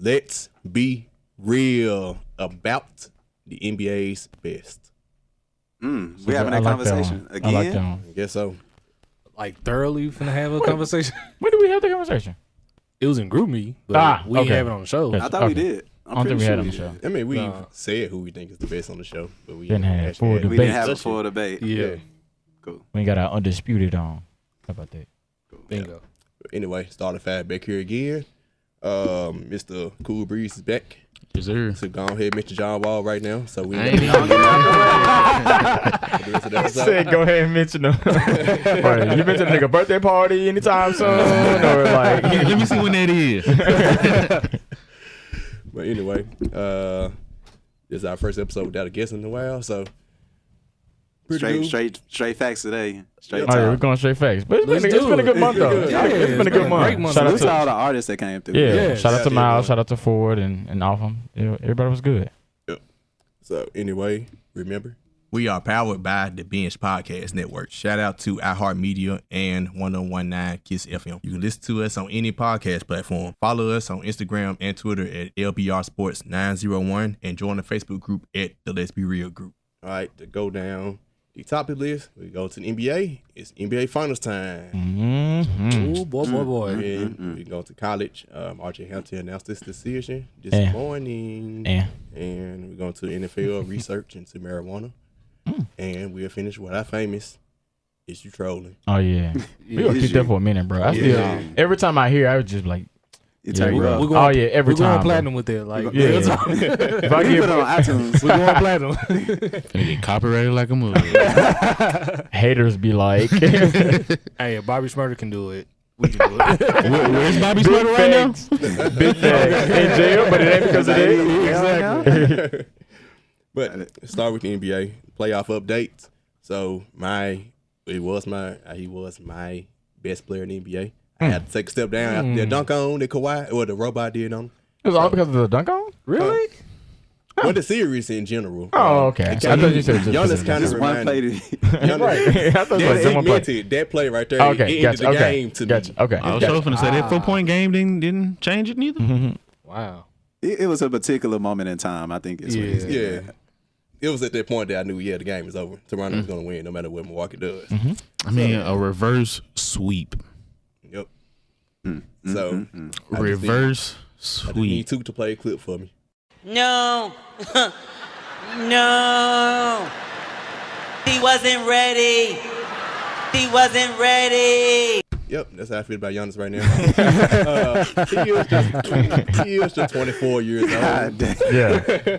let's be real about the NBA's best. We having that conversation again? I like that one. I guess so. Like thoroughly finna have a conversation. When did we have the conversation? It was in group me, but we didn't have it on the show. Yes. I thought we did. I don't think we had it on the show. I mean, we said who we think is the best on the show, but we Didn't have full We debate. didn't have a full debate. Yeah. Cool. We got our undisputed on. How about that? Bingo. Anyway, starting five back here again. Mr. Cool Breeze is back. Yes, sir. So go ahead and mention John Wall right now. So we ain't He said, "Go ahead and mention them." Right, you mentioned a nigga birthday party anytime soon, or like, Let me see when that is. But anyway, this is our first episode without a guest in a while, so Straight facts today. Straight oh, yeah, we're talk. going straight facts. But it's Let's been a good do it. month though. Yeah, It's been a good month. great month. Shout out Salute to to all the artists that came through. yeah, shout out to Yeah, Miles, yeah. shout out to Ford and all of them. Yeah, everybody was good. So anyway, remember, We are powered by the Binge Podcast Network. Shout out to iHeartMedia and 1019 Kiss FM. You can listen to us on any podcast platform. Follow us on Instagram and Twitter at LBR Sports 901 and join the Facebook group at the Let's Be Real group. all right, to go down the topic list, we go to the NBA. It's NBA Finals time. Mm-hmm. Ooh, boy. And we go to college. RJ Hampton announced this decision this morning. And we're going to NFL research into marijuana. And we'll finish with our famous "Is You Trolling?" Oh yeah, we gonna keep that for a minute, bro. I still every time I hear, I was just like, It's every We're round. going, every we're time. going platinum with it. Like, Yeah. if I You get put it on iTunes. we're going platinum. Finna get copyrighted like a movie. Haters be like, Hey, if Bobby Smurder can do it, we can do it. Where's Bobby Smurder right now? big facts in jail, but it ain't because of that. Exactly. But let's start with the NBA playoff updates. So he was my best player in the NBA. I had to take a step down after that dunk on that Kawhi or the robot did on him. It was all because of the dunk on? Really? Well, the series in general. Oh, okay. I thought you said Giannis kind of Just one play reminded. to right. I thought it was like someone play. That play right there. Okay, it ended gotcha. the game to me. Gotcha. Okay. I was so finna say that 4-point game didn't change it neither. Wow. it was a particular moment in time, I think. Is what he said. Yeah. It was at that point that I knew, the game is over. Toronto was going to win no matter what Milwaukee does. I mean, a reverse sweep. Yep. So, Reverse I just need sweep. to play a clip for me. No. No. He wasn't ready. He wasn't ready. Yep, that's how I feel about Giannis right now. He is just 24 years old. Yeah.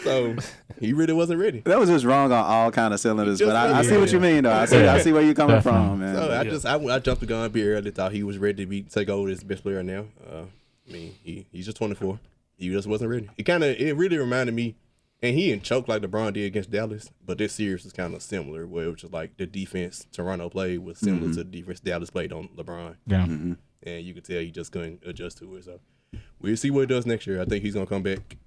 So, he really wasn't ready. That was just wrong on all kind of cylinders, but I see yeah. what you mean, though. I see where you're coming from, man. So, I jumped the gun a bit early. Thought he was ready to take over as the best player now. I mean, he's just 24. He just wasn't ready. It really reminded me, and he didn't choke like LeBron did against Dallas, but this series was kind of similar, where it was just like the defense Toronto played was similar to the defense Dallas played on LeBron. Yeah. And you could tell he just couldn't adjust to it. So we'll see what he does next year. I think he's gonna come back.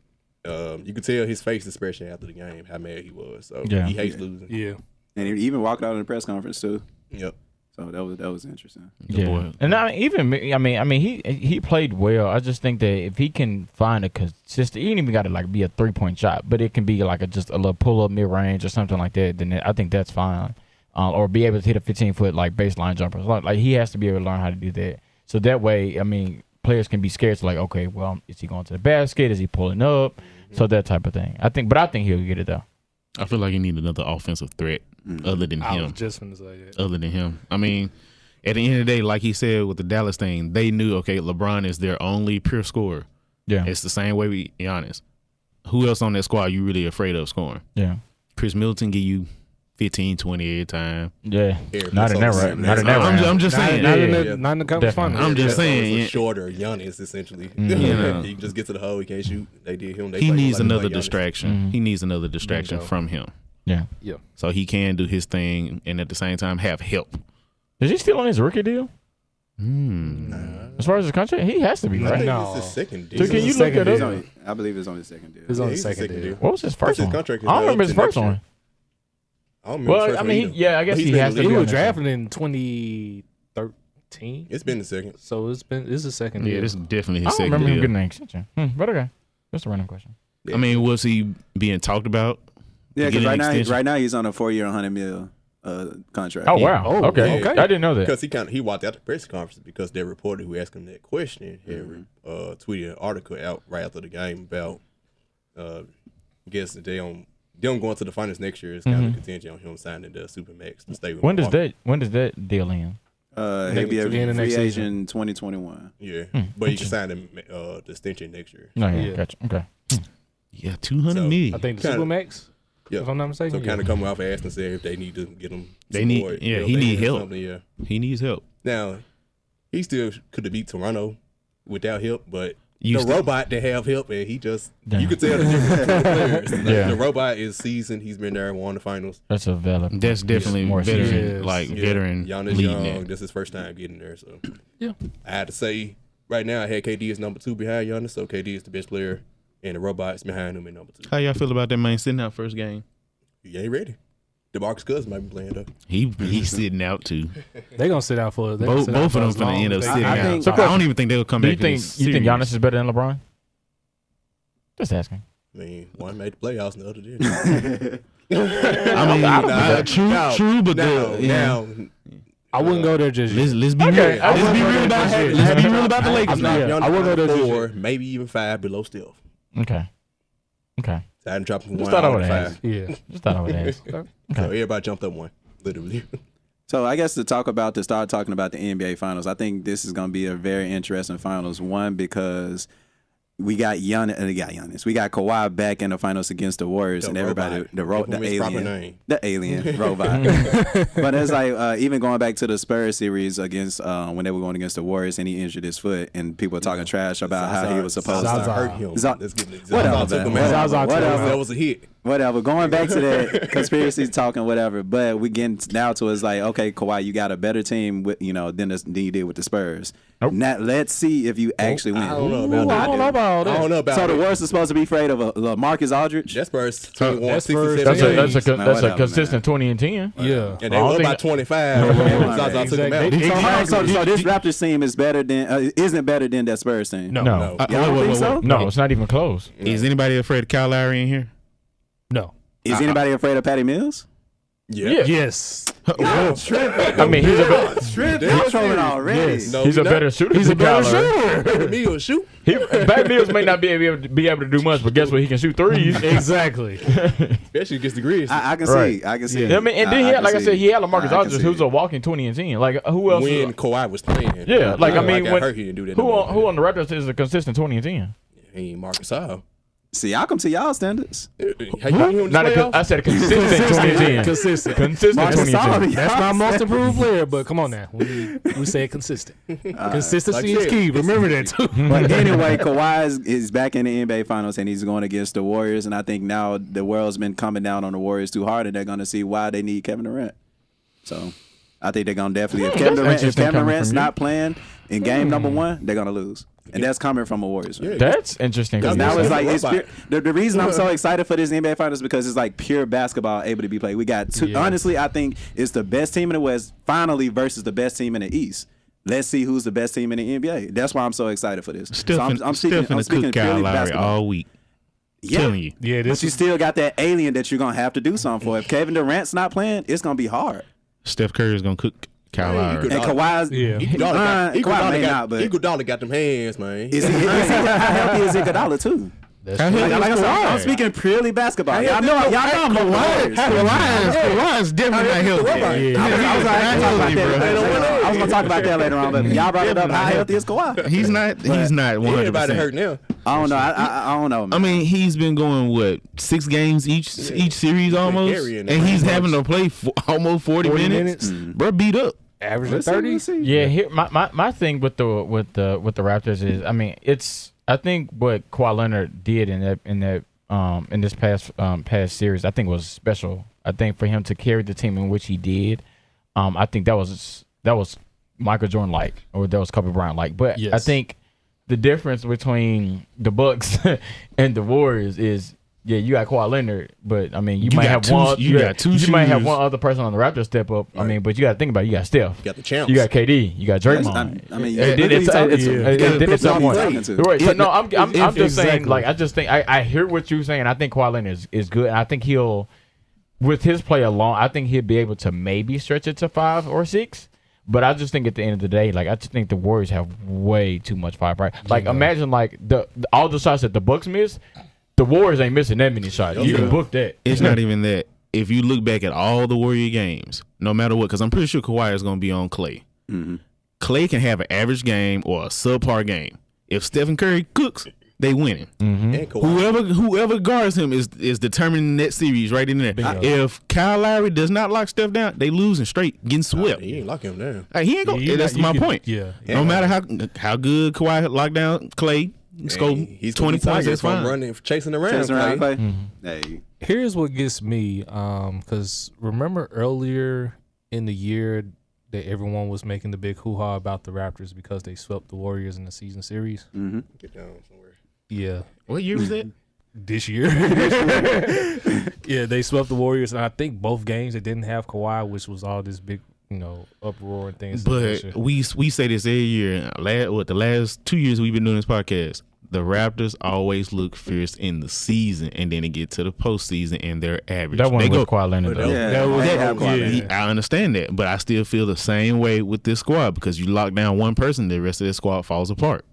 You could tell his face expression after the game how mad he was. So he hates losing. Yeah. And he even walked out in the press conference, too. Yep. So that was interesting. Yeah. And he played well. I just think that if he can find a consistent, he ain't even got to like be a 3-point shot, but it can be like just a little pull up mid range or something like that. Then I think that's fine. Or be able to hit a 15-foot like baseline jumper. Like he has to be able to learn how to do that. So that way, I mean, players can be scared to like, okay, well, is he going to the basket? Is he pulling up? So that type of thing. I think he'll get it though. I feel like he need another offensive threat other than I him. was just going to say that. Other than him. I mean, at the end of the day, like he said with the Dallas thing, they knew, okay, LeBron is their only pure scorer. Yeah. It's the same way we be honest. Who else on that squad you really afraid of scoring? Yeah. Chris Middleton give you 15, 20 every time. Yeah. Here, Not in that so- right. Not in that right. I'm just saying. Not in the conference final. I'm just So it's saying. a shorter Giannis, essentially. You know. He can just get to the hole. He can't shoot. They did him. He needs another Giannis. distraction. He needs another distraction from him. Yeah. Yeah. So he can do his thing and at the same time have help. Is he still on his rookie deal? As far as his contract, he has to be, I right? think No. it's his second deal. So can you look second that deal. up? I believe it's on his second deal. It's on the he's second deal. What was his first His one? contract is I don't remember up his to first next year. one. I don't remember his Well, first I one mean, either. yeah, I guess But he's he been has in the to He be league. was on that. drafted in 2013, 2019. It's been the second. So it's the second Yeah, deal. this is definitely I his don't second remember him deal. getting an extension. But okay, just a random question. I mean, was he being talked about? Yeah, Get because an extension? right now he's on a 4-year, $100 million contract. Oh wow. Oh, okay. okay. I didn't know that. Because he walked out the press conference because their reporter who asked him that question had tweeted an article out right after the game about I guess them going to the finals next year is kind of contingent on him signing the Supermax to stay with When does Milwaukee. that deal end? He'll be a Beginning of next free season. agent 2021. Yeah, but he can sign the extension next year. No, yeah, Yeah. Gotcha. Okay. Yeah, 200 So, million. I think the Kinda- Supermax. Yeah. If I'm not mistaken. So kind of coming off and asking if they need to get him. They need- support, yeah, you know, he they need or help. something, Yeah. He needs help. Now, he still could have beat Toronto without help, but You the still- robot they have help, and he just Damn. you could tell the difference between the players. Yeah. The robot is seasoned. He's been there, won the finals. That's a valid. That's definitely more veteran, serious. like Yeah. veteran Giannis leading young. that. This is his first time getting there, so Yeah. I had to say right now I had KD as number 2 behind Giannis, so KD is the best player, and the robot is behind him at number 2. How y'all feel about that man sitting out first game? He ain't ready. DeMarcus Cousins might be playing though. He's sitting out too. They gonna sit out for Both of them finna end up sitting I out. think- So I don't even think they'll come Do back. you think Giannis is better than LeBron? Just asking. I mean, one made the playoffs and the other didn't. I mean, true, but now, I wouldn't go there just yet. let's be real. Okay, I Let's be real about shit. let's be real about the Lakers I'm not now. young. I wouldn't go there just 4, maybe even 5 below Steph. Okay. So I didn't drop from Just 1 thought I all would to ask. 5. Yeah. Just thought I would ask. So everybody jumped up 1, literally. So I guess to start talking about the NBA Finals, I think this is going to be a very interesting Finals. One, because we got Giannis. We got Kawhi back in the Finals against the Warriors, The and everybody, robot. the His proper alien, name. the alien robot. But it's like even going back to the Spurs series against when they were going against the Warriors, and he injured his foot, and people were talking trash about how he was supposed Zaza to. hurt him. Zaza- Let's get it. Whatever, Zaza took him man. out. Zaza took him out. That was a hit. Whatever. Going back to that conspiracy talking, whatever. But we getting now to it's like, okay, Kawhi, you got a better team with than you did with the Spurs. Nope. Now let's see if you actually win. I don't know about that. I don't know about all I that. don't know about So the that. Warriors are supposed to be afraid of Marcus Aldridge. That Spurs 21, That 60, Spurs- 70. That's a whatever, consistent 20 and 10. Yeah. And they I don't were think- about 25. Zaza took him out. Exactly. So this Raptors team is better than isn't better than that Spurs team. No. No. No. Y'all don't think so? No, it's not even close. Is anybody afraid of Kyle Lowry in here? No. Is anybody afraid of Patty Mills? Yeah. Yes. I mean, he's a He's trolling already. Yes. No, he's a not. better shooter. He's a than better Kyler. shooter. Meal shoot. Pat Mills may not be able to do much, but guess what? He can shoot threes. Exactly. Especially against the Grizzlies. I can Right. see. I can see. Yeah, I mean, and then he had, like I said, he had LaMarcus I can Aldridge, see who's it. a walking 20 and 10. Like who else? when Kawhi was playing. Yeah, like I Kawhi mean, got when, hurt, he didn't do that. who no more. on the Raptors is a consistent 20 and 10? He ain't Marcus Al. See, I'll come to y'all standards. How you him Not I said a consistent 20 and 10. Consistent. Consistent Marcus 20 and 10. Aldridge. That's not most improved player, but come on now. We say consistent. Consistency like is I key. said, Remember that too. But anyway, Kawhi is back in the NBA Finals, and he's going against the Warriors. And I think now the world's been coming down on the Warriors too hard, and they're going to see why they need Kevin Durant. So I think they're going to definitely, if Kevin interesting coming Durant's from you. not playing in game number 1, they're going to lose. And that's coming from a Warriors fan. That's interesting. Because Now it's like Robot. the reason I'm so excited for this NBA Finals is because it's like pure basketball able to be played. We got two. Yes. Honestly, I think it's the best team in the West finally versus the best team in the East. Let's see who's the best team in the NBA. That's why I'm so excited for this. Still So I'm finna speaking cook Kyle purely Lowry basketball. all week. Yeah. Telling you. Yeah, But you still got that alien that you're gonna have to do something for. If Kevin Durant's not playing, it's gonna be hard. Steph Curry is gonna cook Kyle Man, Lowry. he And Kawhi's Yeah. Kawhi may not, but Iguodala got them hands, man. is he how healthy is Iguodala too? That's How true. healthy Like I is said, I'm Kawhi? speaking purely basketball. Y'all know I'm a Warriors. Kawhi's definitely not healthy. I was Yeah, gonna talk about that later on, but y'all brought it up. How healthy is Kawhi? He's not 100%. Everybody hurt now. I don't know. I don't know. Man. I mean, he's been going 6 games each series almost, carrying and it. he's having to play almost 40 minutes. Bro, beat up. Averaging 30. Yeah, here my thing with the Raptors is, I mean, I think what Kawhi Leonard did in this past series, I think was special. I think for him to carry the team in which he did, I think that was Michael Jordan like, or that was Kobe Bryant like. But Yes. I think the difference between the Bucks and the Warriors is yeah, you got Kawhi Leonard, but I mean, you You might got have two- one. you got two You might have shooters. one other person on the Raptors step up. I mean, but you got to think about it. You got Steph. You got the champs. You got KD. You got Draymond. I mean, And look then who you talking to. and then it's Look who you someone. talking to. Right. So no, I'm just saying. Exactly. Like, I just think I hear what you're saying. I think Kawhi Leonard is good. And I think he'll, with his play alone, I think he'll be able to maybe stretch it to 5 or 6. But I just think at the end of the day, like I just think the Warriors have way too much firepower. Like imagine like all the shots that the Bucks miss, the Warriors ain't missing that many shots. You can book that. It's not even that. If you look back at all the Warrior games, no matter what, because I'm pretty sure Kawhi is going to be on Klay. Mm-hmm. Klay can have an average game or a subpar game. If Stephen Curry cooks, they winning. And Kawhi. Whoever guards him is determining that series right in there. If Kyle Lowry does not lock Steph down, they losing straight, getting swept. He ain't locking him down. Like, he ain't going. Yeah, That's you my could- point. yeah. No matter how good Kawhi locked down Klay, score He's 20 points. That's fine. running, chasing around. Chasing around Clay. Clay. Hey, Here's what gets me, because remember earlier in the year that everyone was making the big hoo-ha about the Raptors because they swept the Warriors in the season series? mm-hmm. Get down somewhere. Yeah, What year was that? this year. Yeah, they swept the Warriors, and I think both games they didn't have Kawhi, which was all this big, uproar and things. But we say this every year. The last 2 years we've been doing this podcast, the Raptors always look fierce in the season, and then it get to the postseason and they're average. That one they was go. Kawhi Leonard though. Yeah, That was- they have Kawhi yeah. Leonard. I understand that, but I still feel the same way with this squad because you lock down one person, the rest of the squad falls apart.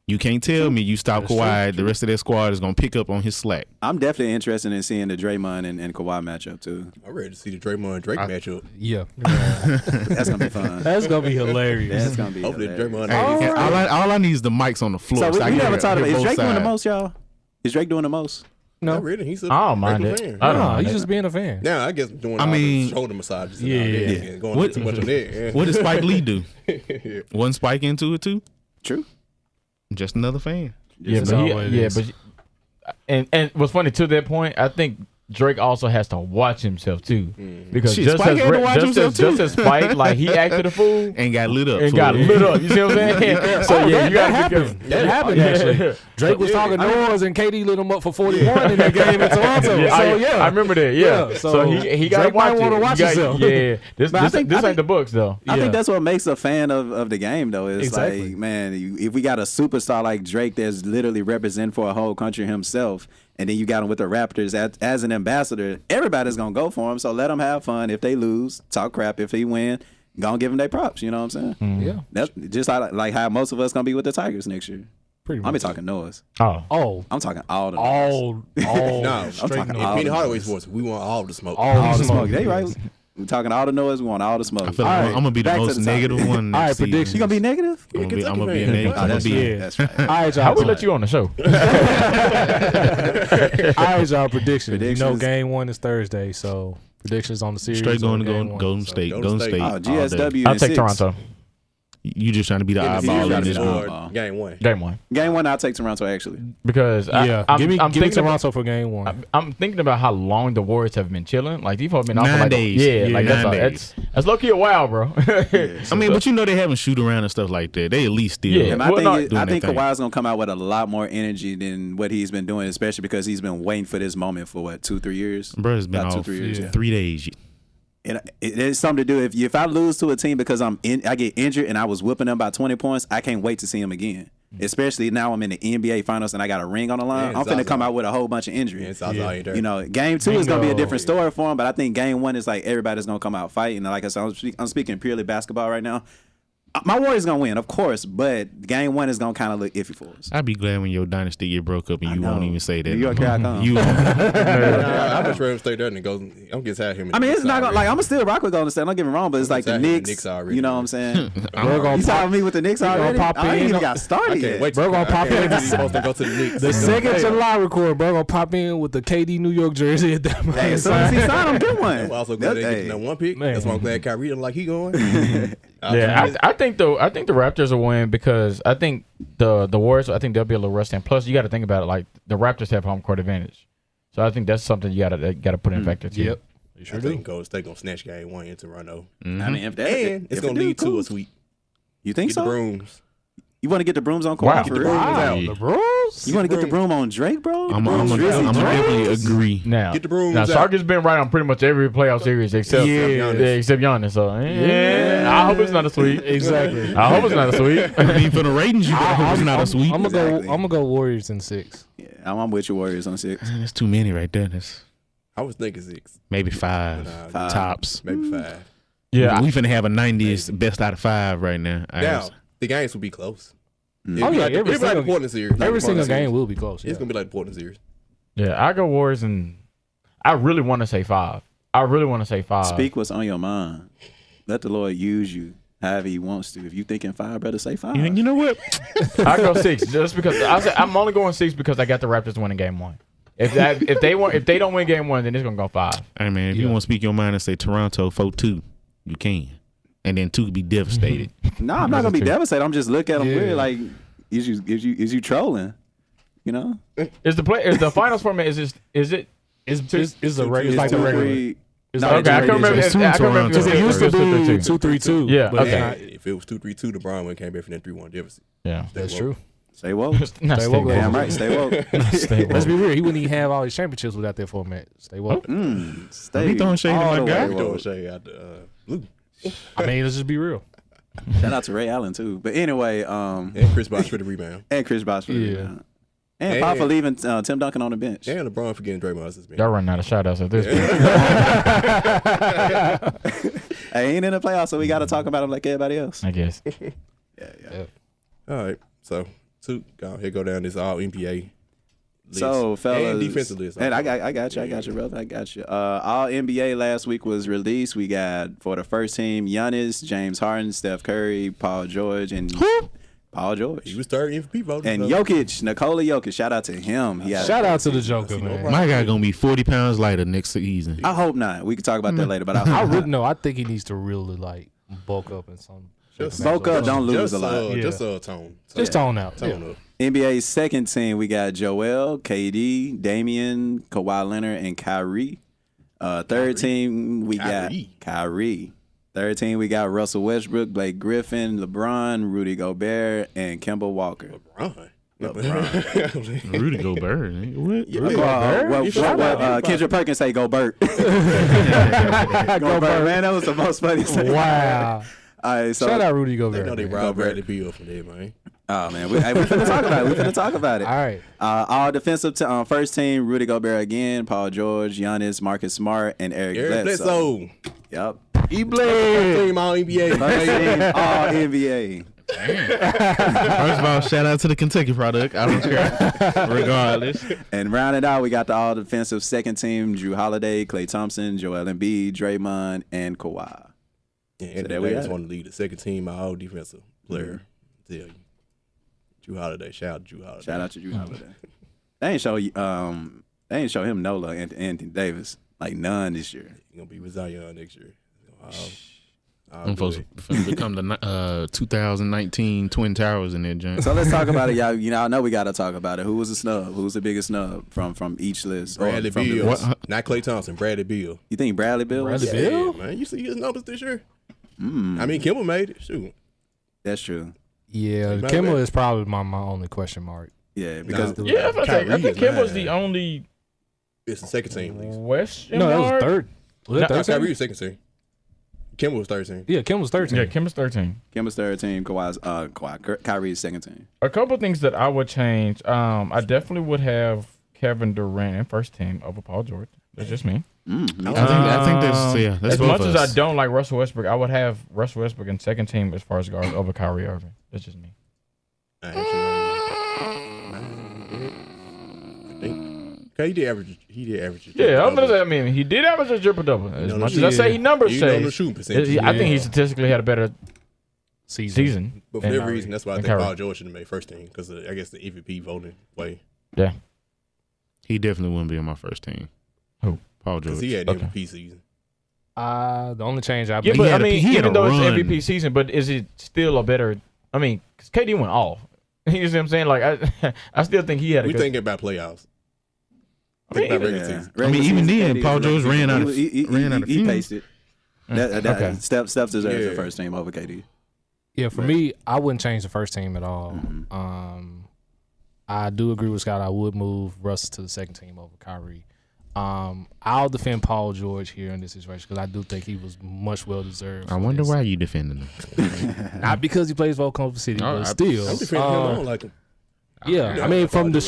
You can't tell me you stop Kawhi, the rest of that squad is going to pick up on his slack. I'm definitely interested in seeing the Draymond and Kawhi matchup too. I'm ready to see the Draymond Drake matchup. Yeah, That's gonna be fun. that's gonna be hilarious. That's gonna be. Hopefully, hilarious. Draymond. Hey, all I need is the mics on the floor. So I we can never hear- talked about. hear Is both Drake doing the sides. most, y'all? Is Drake doing the most? No, Not really. He's a I don't mind regular it. fan. I don't no, mind he's it. just being a fan. Now I guess doing I all mean, the shoulder massages. yeah, And going What- too much on that. Yeah. What did Spike Lee do? Wasn't Spike into it too? True. Just another fan. Yeah, This is but all it is. and what's funny to that point, I think Drake also has to watch himself too, because Shit, just Spike as had to watch himself, too. just as Spike, like he acted a fool And got lit up. and for got it. lit up. You see what I'm saying? So yeah, you that gotta be happened. careful. That happened Yeah. actually. Drake was talking noise, and KD lit him up for 41 in that game in Toronto. Yeah, So I remember that. Yeah. Yeah, So so he got to Drake might watch wanna it. watch You got- himself. Yeah. This But I think- ain't the books though. I Yeah. think that's what makes a fan of the game, though. It's Exactly. like, man, if we got a superstar like Drake that's literally representing for a whole country himself, and then you got him with the Raptors as an ambassador, everybody's going to go for him. So let them have fun. If they lose, talk crap. If he win, go and give him their props. You know what I'm saying? Yeah, That's just like how most of us going to be with the Tigers next year. pretty much. I'm talking noise. Oh. all, I'm talking all the noise. all. No, straight talking noise. all Penny the Hardaway noise. Sports, we want all the smoke. All the smoke. They right. We're talking all the noise. We want all the smoke. I feel All like right, I'm going to be the back to most topic. negative one. All right, next season. prediction. You going to be negative? I'm gonna be Kentucky negative. fan. I'm gonna that's be right. Yeah. That's right. All right, y'all. How we let you on the show? All right, y'all. Predictions. You know, Predictions. game 1 is Thursday, so predictions on the series. straight going or to game one. Golden State. Golden Golden State. State. Oh, all day. GSW. I'll in take 6. Toronto. You just trying to be the In the eyeball series in this one. one. or game one. Game 1. Game 1, I'll take Toronto, actually. Because Yeah, I'm give me thinking about, Toronto for game 1. I'm thinking about how long the Warriors have been chilling. Like these folks been off for 9 like days. Yeah, like Yeah, 9 that's low key a while, bro. I mean, but you know they haven't shoot around and stuff like that. They at least still. Yeah. And I Well, think no, I doing think their thing. Kawhi's gonna come out with a lot more energy than what he's been doing, especially because he's been waiting for this moment for what 2-3 years. Bro, it's been About off 2-3 years. Yeah. 3 days. And it's something to do. If I lose to a team because I get injured and I was whipping them by 20 points, I can't wait to see him again. Especially now I'm in the NBA Finals and I got a ring on the line. Yeah, I'm finna Zaza. come out with a whole bunch of injury. Yeah, Zaza ain't there. You know, game 2 is gonna be a Bingo. different story for him, but I think game 1 is like everybody's gonna come out fighting. Like I said, I'm speaking purely basketball right now. My Warriors gonna win, of course, but game 1 is gonna kind of look iffy for us. I'd be glad when your dynasty get broke up and I you won't know. even say that. New York, no here I more. come. You I'm just ready to stay there and go. I'm just had him. I mean, it's not gonna, like I'm gonna still rock with Golden State. Don't get me wrong, but it's like the Excited for the Knicks. Knicks already, You know what man. I'm saying? Bro gonna You pop, saw me with the Knicks gonna already? pop I ain't in. even got I started can't yet. wait. Bro, gonna pop in. He's supposed to go to the Knicks. the second July record, bro, gonna pop in with the KD New York jersey at that Hey, moment. as soon as he signed him, get one. I'm also glad they Hey. get that one pick. Man. That's why I'm glad Kyrie didn't like he going. Yeah, I think the Raptors will win because I think the Warriors. I think they'll be a little rusty. And plus, you got to think about it. Like the Raptors have home court advantage, so I think that's something you gotta put in factor too. Yep. You I sure do. think Golden State gonna snatch game 1 in Toronto, I mean, if that, and it's if gonna it do, lead to cool. a sweep. You think Get the so? brooms. You want to get the brooms on Kawhi Wow. for real? Wow, Yeah. the Brewers? You want to get the broom on Drake, bro? I'm gonna definitely agree. Now, Get the brooms now out. Sarkis been right on pretty much every playoff series except except Giannis. So I hope it's not a sweep. Exactly. I hope it's not a sweep. I mean, for the ratings, you better hope it's not a sweep. I'm Exactly. gonna go Warriors in 6. Yeah, I'm with your Warriors on 6. Man, that's too many right there. That's I was thinking 6. maybe 5 Nah, tops. maybe 5. Yeah, we finna have a 90s best out of 5 right now. Now, the games will be close. Mm. It'll Oh, be yeah, like, every it'll be like the single- Portland series. Every single game will be close. It's Yeah. gonna be like the Portland series. yeah. I go Warriors, and I really want to say 5. I really want to say 5. Speak what's on your mind. Let the Lord use you however He wants to. If you thinking 5, brother, say 5. You know what? I go 6 just because I'm only going 6 because I got the Raptors winning game 1. If they don't win game 1, then it's gonna go 5. Hey man, if you want to speak your mind and say Toronto 4-2, you can, and then 2 could be devastated. No, I'm not gonna be devastated. I'm just looking at them Yeah. weird. Like, is you trolling? You know? Is the finals format? Is it? It's a regular. It's like the Two, regular. three- It's No, like Okay, I the can remember. regular. It's two I can remember. Toronto. Because it used to be 2-3-2. 2-3-2. Yeah, but okay. it's not- If it was 2-3-2, LeBron would came back from that 3-1 deficit. Yeah, That's true. Stay woke. Not Stay stay woke, woke. Damn right. Stay woke. Stay Let's woke. be real. He wouldn't even have all his championships without that format. Stay woke. Stay He throwing shade at all my the guy. way Throwing woke. shade out the blue. I mean, let's just be real. Shout out to Ray Allen too. But anyway, And Chris Bosh for the rebound. and Chris Bosh for the Yeah. rebound. And Pop for leaving Tim Duncan on the bench. And LeBron for getting Draymond suspended. Y'all running out of shout outs at this point. Hey, ain't in the playoffs, so we got to talk about him like everybody else. I guess. Yeah. All right. So, go down this all NBA list. So, fellas, and defensive list. and I got you, brother. I got you. All NBA last week was released. We got for the first team: Giannis, James Harden, Steph Curry, Paul George, and Paul George. He was third MVP voter. And Jokic, Nikola Jokic. Shout out to him. He had Shout out to the Joker, man. My guy gonna be 40 pounds lighter next season. I hope not. We can talk about that later. But I I hope really not. know. I think he needs to really like bulk up in some. Just Bulk up, don't lose just, a lot. Yeah. Just tone. Just tone out. Tone Yeah. up. NBA's second team, we got Joel, KD, Damian, Kawhi Leonard, and Kyrie. Third team, we got Kyrie. Third team, we got Russell Westbrook, Blake Griffin, LeBron, Rudy Gobert, and Kemba Walker. LeBron. Rudy Gobert. What? Kendrick Perkins say Gobert. Gobert, man, that was the most funny thing. Wow. All right, so Shout out Rudy They Gobert. know they man. robbed Bradley Beal from there, man. oh man, we finna talk about it. We finna talk about it. All right. All defensive first team: Rudy Gobert again, Paul George, Giannis, Marcus Smart, and Eric Bledsoe. Yep. He played. Team all NBA. First team All NBA. First of all, shout out to the Kentucky product. I don't care. Regardless. And rounded out, we got the all defensive second team: Drew Holiday, Klay Thompson, Joel Embiid, Draymond, and Kawhi. And there they we just have it. want to lead the second team all defensive player. Tell you. Drew Holiday. Shout out to Drew Holiday. Shout out to Drew Holiday. They ain't show him Nola and Anthony Davis like none this year. He's gonna be with Zion next year. I'm supposed to become the 2019 Twin Towers in there, John. So let's talk about it, y'all. You know, I know we got to talk about it. Who was the snub? Who's the biggest snub from each list? Or Bradley from the Beal. list? Not Klay Thompson. Bradley Beal. You think Bradley Beal? was- Bradley Beal? Yeah, man. You see his numbers this year? I mean, Kimball made it. Shoot. That's true. Yeah, Matter Kimball of is probably my only question mark. Yeah, because Nah. Yeah, I Kyrie think is Kim was mine. the only It's the second team. League. Western. No, that was third. Was that No, No, third? Kyrie was second team. Kimball was 13. Yeah, Kim was 13. Yeah, Kim was 13. Kemba's third team, Kyrie's second team. A couple of things that I would change. I definitely would have Kevin Durant in first team over Paul George. That's just me. I think that's As both much of as us. I don't like Russell Westbrook, I would have Russell Westbrook in second team as far as guards over Kyrie Irving. That's just me. I think. Okay, he did average. Yeah, I'm gonna say. I mean, he did average a triple double. As know much the as I say he numbers You know say, the shooting percentage. I think he statistically had a better season. But for than that reason, that's why I than think Kyrie. Paul George should have made first team because I guess the MVP voting way. Yeah. He definitely wouldn't be on my first team. Who? Paul George. Because he had Okay. MVP season. The only change I Yeah, believe. but had I a- mean, he had even a though it's run. MVP season, but is it still a better? I mean, because KD went off. You see what I'm saying? Like, I still think he had a We good. thinking about playoffs. I mean, Think about even- regular season. I mean, even then, Paul George ran out of He fumes. paced it. Okay. Steph deserves Yeah. the first team over KD. Yeah, for me, I wouldn't change the first team at all. I do agree with Scott. I would move Russ to the second team over Kyrie. I'll defend Paul George here in this situation because I do think he was much well deserved. I wonder why you defending him. Not because he plays for Oklahoma City, but still. I'm defending him. I don't like him. Yeah, I mean, from I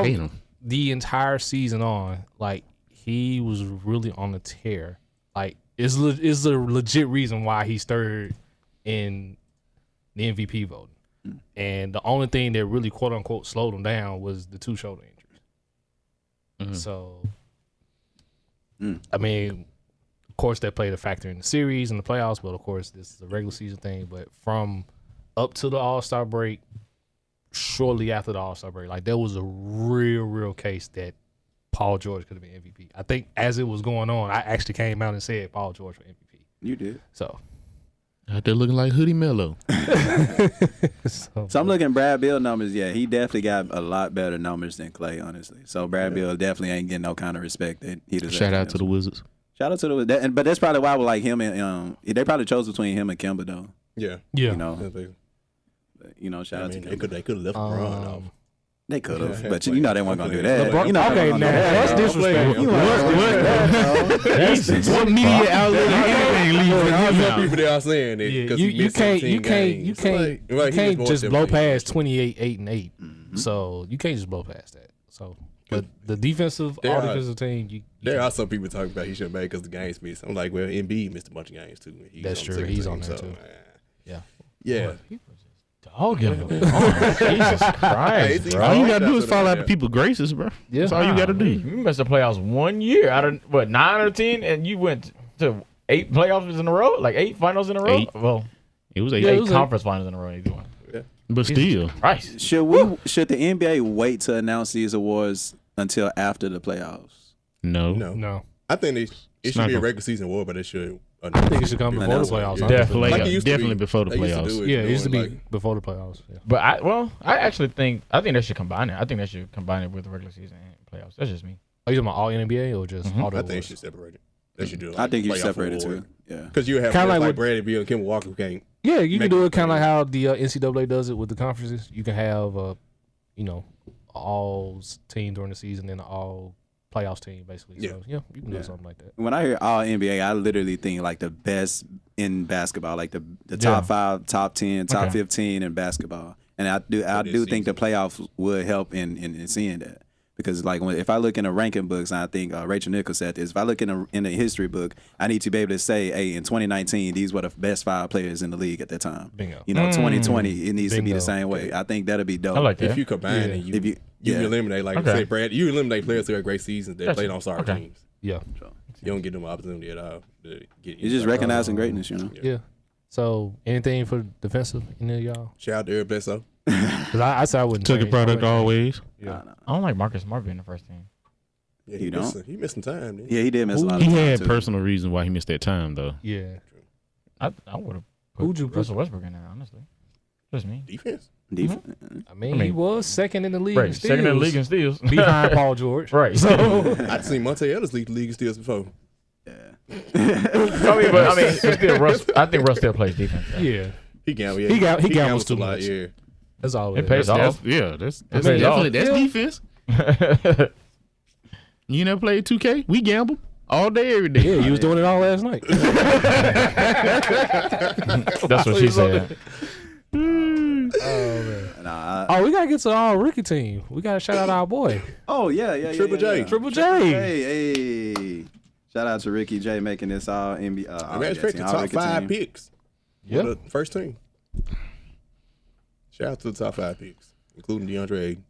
hate him. the entire season on, like he was really on a tear. Like it's the legit reason why he's third in the MVP voting. And the only thing that really quote unquote slowed him down was the 2 shoulder injuries. So, I mean, of course, that played a factor in the series and the playoffs, but of course, this is a regular season thing. But from up to the All-Star break, shortly after the All-Star break, like there was a real case that Paul George could have been MVP. I think as it was going on, I actually came out and said Paul George for MVP. You did. So. Out there looking like Hoodie Mello. So I'm looking at Brad Beal numbers. Yeah, he definitely got a lot better numbers than Clay, honestly. So Brad Beal definitely ain't getting no kind of respect that he deserves. Shout out to the Wizards. Shout out to the but that's probably why I would like him and they probably chose between him and Kemba though. Yeah. You know. But, Shout out to they Kemba. could have left LeBron off. They could have, but they weren't gonna do that. Okay, now that's disrespectful. What media outlet ain't leaving him People that are saying it. You can't just blow past 28, 8 and 8. So you can't just blow past that. So, but the defensive team, there are some people talking about he should have made because the games missed. I'm like, well, Embiid missed a bunch of games too. That's true. He's on there too. Yeah. Dog him. Jesus Christ, bro. All you gotta do is fall out of people's graces, bro. Yeah. That's all you gotta do. You missed the playoffs 1 year out of 9 out of 10, and you went to 8 playoffs in a row, like 8 finals in a row. 8. Well, It was eight 8. conference finals in a row. Either one. But still. Christ. Should the NBA wait to announce these awards until after the playoffs? No. I think it should not be a gonna- regular season award, but it should. I think it should come before the playoffs. Yeah. Definitely. Like it used to Definitely be. before the They used to playoffs. do it, Yeah, it used to be like- before the playoffs. Yeah. But I actually think they should combine it. I think they should combine it with the regular season and playoffs. That's just me. Are you talking about all NBA or just all the I think it awards? should separate it. They should do it. I think you playoff separate it award. too. Yeah. Because you have Kinda players like like Bradley Beal and Kemba Walker who can't. Yeah, you can make do it it kind of play. like how the NCAA does it with the conferences. You can have all team during the season and all playoffs team basically. So you can do something like that. When I hear all NBA, I literally think like the best in basketball, like the top 5, top 10, top 15 in basketball. And I do think the playoffs would help in seeing that. Because like if I look in the ranking books, and I think Rachel Nichols said this, if I look in the history book, I need to be able to say, hey, in 2019, these were the best 5 players in the league at that time. Bingo. 2020, it needs to be Bingo. the same way. I think that'll be dope. I like that. If you combine it, you eliminate, like Okay. say Brad, you eliminate players who have great seasons that played on star teams. Yeah. You don't get them opportunity at all. To get You're just recognizing greatness, Yeah. So anything for defensive, any of y'all? Shout out to Eric Bledsoe. Because I said I wouldn't. Took a change. product always. Yeah. I don't like Marcus Smart being the first team. Yeah, You don't? He missed some time. Didn't Yeah, he did miss a lot He of time had too. personal reasons why he missed that time, though. Yeah. I would have Who'd put you put? Russell Westbrook in there, honestly. Just me. Defense. I mean, he was second in the league. Right, in second in the steals. league in steals. behind Paul George. Right. So I'd seen Monte Ellis lead the league in steals before. But still, Russ. I think Russ still plays defense. though. yeah, He gambled. He gambles too a lot. much. Yeah. that's all. It pays That's, off. that's pays definitely off. that's defense. You never played 2K? We gamble all day, every day. Yeah, he was doing it all last night. That's what she said. Oh man. Nah, Oh, we gotta get to our rookie team. We gotta shout out our boy Triple J. Triple J. Hey. Shout out to Ricky J making this all NBA. I mean, expect the top 5 picks. Yeah. For the first team. Shout out to the top 5 picks, including DeAndre Ayton.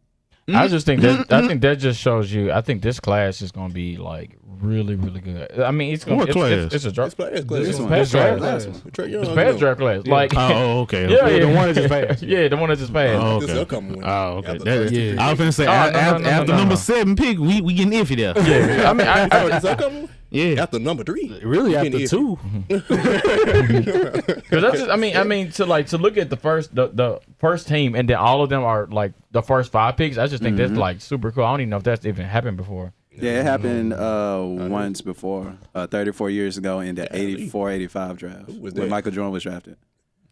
I just think that just shows you. I think this class is going to be like really, really good. I mean, it's going. What class? It's a draft. This This one. past draft Last class. one. Trae Young, It's past draft class. Like, Oh, okay. yeah, okay. yeah, The one that just passed. Yeah, the one that just passed. Oh, This okay. upcoming one. Oh, okay. After the That- first yeah. two I was finna say, Oh, after no. number 7 pick, we getting iffy there. Yeah, I mean, picks. This upcoming one? Yeah. After number 3. Really, You after getting 2. because that's just. I mean, to look at the first team and then all of them are like the first 5 picks. I just think that's like super cool. I don't even know if that's even happened before. Yeah, it happened once before, 34 years ago in the 84-85 draft was when that? Michael Jordan was drafted.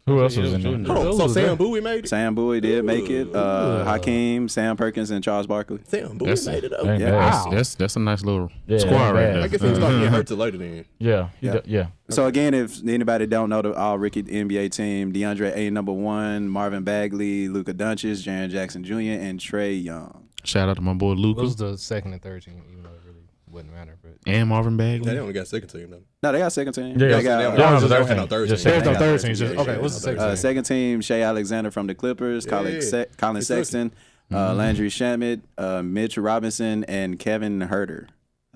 Who else was in there? Oh, so Sam Bowie made it. Sam Bowie did make it. Hakeem, Sam Perkins, and Charles Barkley. Sam Bowie made it up. Ain't bad. That's a nice little Yeah, squad right bad. there. I guess he was starting to get hurt till later then. Yeah, yeah. So again, if anybody don't know the all-rookie NBA team, DeAndre A. #1, Marvin Bagley, Luka Doncic, Jaren Jackson Jr., and Trae Young. Shout out to my boy It Luka was the second and third team, even though it really wouldn't matter. But and Marvin They Bagley. only got second team though. No, they got second team. Yeah, they got yeah, They third don't team. have no third Just team. there's no Yeah, third yeah, team. Just, yeah, okay, yeah, what's the yeah. second team? Second team, Shea Alexander from the Clippers, Colin He Sexton, Landry Shamet, Mitch Robinson, and Kevin Herter.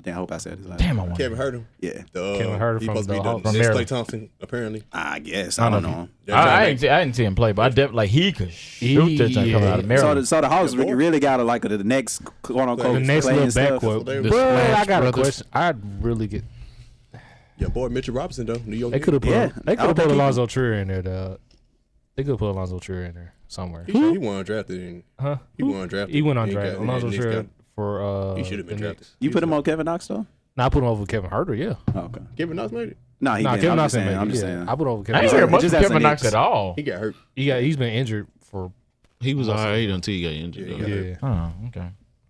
I hope I said his last name. Damn, I won. Kevin Herter. Yeah. Kevin Herter He from supposed to be the the Hawks. next Maryland. Klay Thompson, apparently. I guess. I don't know. I didn't see him play, but I definitely like he could shoot this thing coming out of Maryland. So the Hawks really got the next quote unquote The next playing little stuff. backcourt. They- Bro, Splash I got a Brothers. question. I'd really get. Your boy Mitchell Robinson though, New York. They could have put. Yeah, They I could have would put think he- Alonzo Trier in there. They could have put Alonzo Trier in there somewhere. He won undrafted. And Huh? he won undrafted. He went And undrafted. got- Alonzo and Knicks Trier got- for. He should have been the drafted. Knicks. You put him on Kevin Knox though? Nah, I put him over Kevin Herter. Yeah. Oh, okay. Kevin Knox made it. No, he Nah, didn't. Kevin I'm Knox just saying. didn't I'm make just it. saying. I put over I Kevin. ain't hear Just much as of a Kevin Knox Knicks. at all. He got hurt. He's been injured for. He was all right until he got injured. Yeah, though. yeah. Yeah. Oh, okay.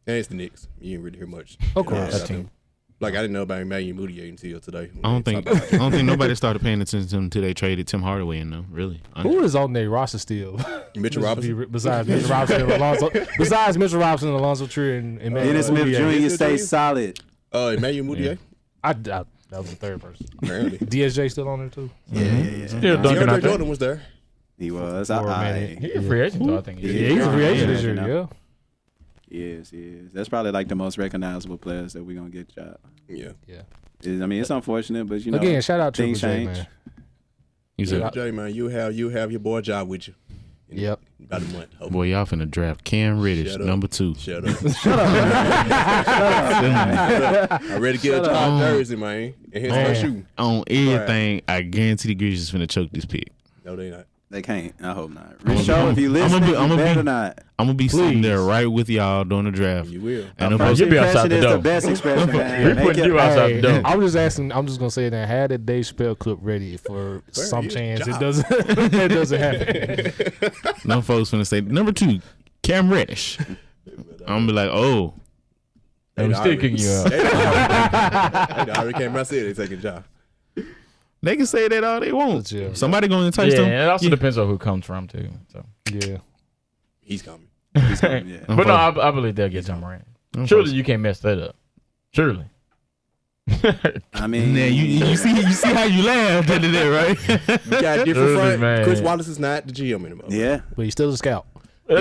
And it's the Knicks. You didn't really hear much. Of course. Yeah, That team. Like I didn't know about Emmanuel Mudiay until today. I don't think nobody started paying attention to him until they traded Tim Hardaway in though. Really. Who is on their roster still? Mitchell Robinson. Besides Mitchell Robinson and Alonzo. Besides Mitchell Robinson and Alonzo Trier and Dennis Smith Jr. stays solid. Emmanuel Mudiay. That was the third person. Apparently. DSJ still on there too. Still dunking out DeAndre there. Jordan was there. He was. For a minute. He's a free agent, though, I think. Yeah, he's a free agent this year. Yeah. Yeah. Yes. That's probably like the most recognizable players that we're gonna get. Job. Yeah. I mean, it's unfortunate, but you know, Again, shout out Triple things J, change. man. He said, Jay, man, you have your boy job with you. In Yep. About a month. Hopefully. boy, y'all finna draft Cam Reddish, Shut up. #2. Shut up. I ready to get a job jersey, man. And here's my shoe. On everything, I guarantee the Grizzlies finna choke this pick. No, they not. They can't. I hope not. Rich Show, if you listen, you better not. I'm gonna be sitting there right with y'all during the draft. You will. And if First I- you'll be outside Expression the is the door. best expression, man. We Make putting it- you outside the door. I'm just asking. I'm just gonna say that had a Dave Chappelle clip ready for some his chance job. it doesn't. It doesn't happen. no folks finna say #2, Cam Reddish. I'm gonna be like, oh, They was still kicking you out. They already came out and said they taking a job. they can say that all they want. Yeah. Somebody gonna entice Yeah, them. and it also depends on who comes from, too. So. Yeah. He's coming. Yeah. But no, I believe they'll get John Morant. Surely you can't mess that up. Surely. I mean, Now you see how you laughed at that, right? You got different Really, front. man. Chris Wallace is not the GM anymore. yeah. But he's still a scout. He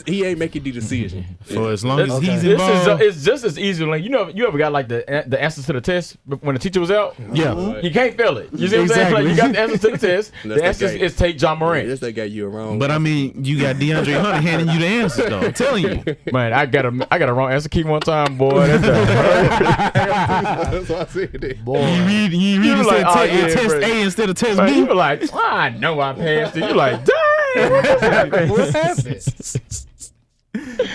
He ain't making the decision. For as long as he's This involved. it's just as easy. Like you ever got like the answers to the test when the teacher was out? Yeah. You can't fail it. You see what I'm saying? Like you got the answers to the test. Unless The they answer got- is take John Morant. Yes, they got you wrong. But I mean, you got DeAndre Hunter handing you the answers, though. I'm telling you. Man, I got a wrong answer key one time, boy. That's that's why I said that. Boy. You You read like, oh, yeah, test bro. A instead of test Man, B. you were like, I know I passed it. You like, dang, what happened? What happened?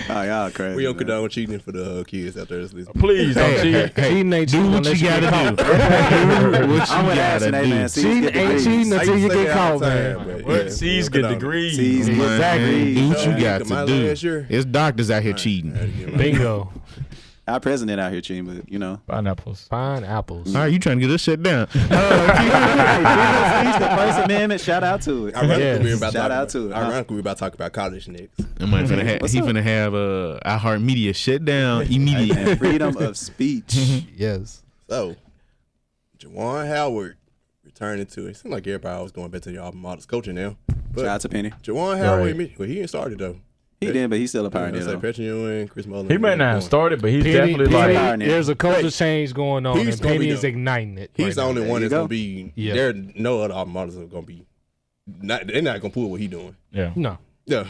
Oh, y'all crazy. We don't man. condone cheating for the kids out there that's listening. Please don't cheat. Cheating ain't Do cheating what unless you get gotta caught. do. What I'm you with Ashton, gotta hey, man. do. C's Cheating get ain't degrees. cheating I until used you to say get that all caught, the man. time, but What? yeah, C's we get don't condone it. degrees. C's get Man, degrees. do what you Yeah, got my to do. last year. It's doctors out here cheating. Bingo. Our president out here cheating, but you know. Pineapples. Pineapples. All right, you trying to get us shut down. He's the First Amendment. Shout out to it. Ironically, we're about Shout to out to it. Ironically, we're about to talk about college next. He finna have iHeartMedia shut down immediately. And freedom of speech. Yes. So, Juwan Howard returning to it. Seems like everybody was going back to the alma mater's coaching now. But Shout out to Penny. Juwan Howard, well, he ain't started though. He did, but he's still a pioneer It's like though. Patrick Ewing, Chris Mullin. He may not have started, but he's Penny, definitely Penny, like. there's a culture change going on, He's and gonna Penny be is the- igniting it. He's right the now. only one you that's go. gonna be. Yeah. There, no other alma maters are gonna be. They're not gonna pull what he doing. Yeah. No. Yeah.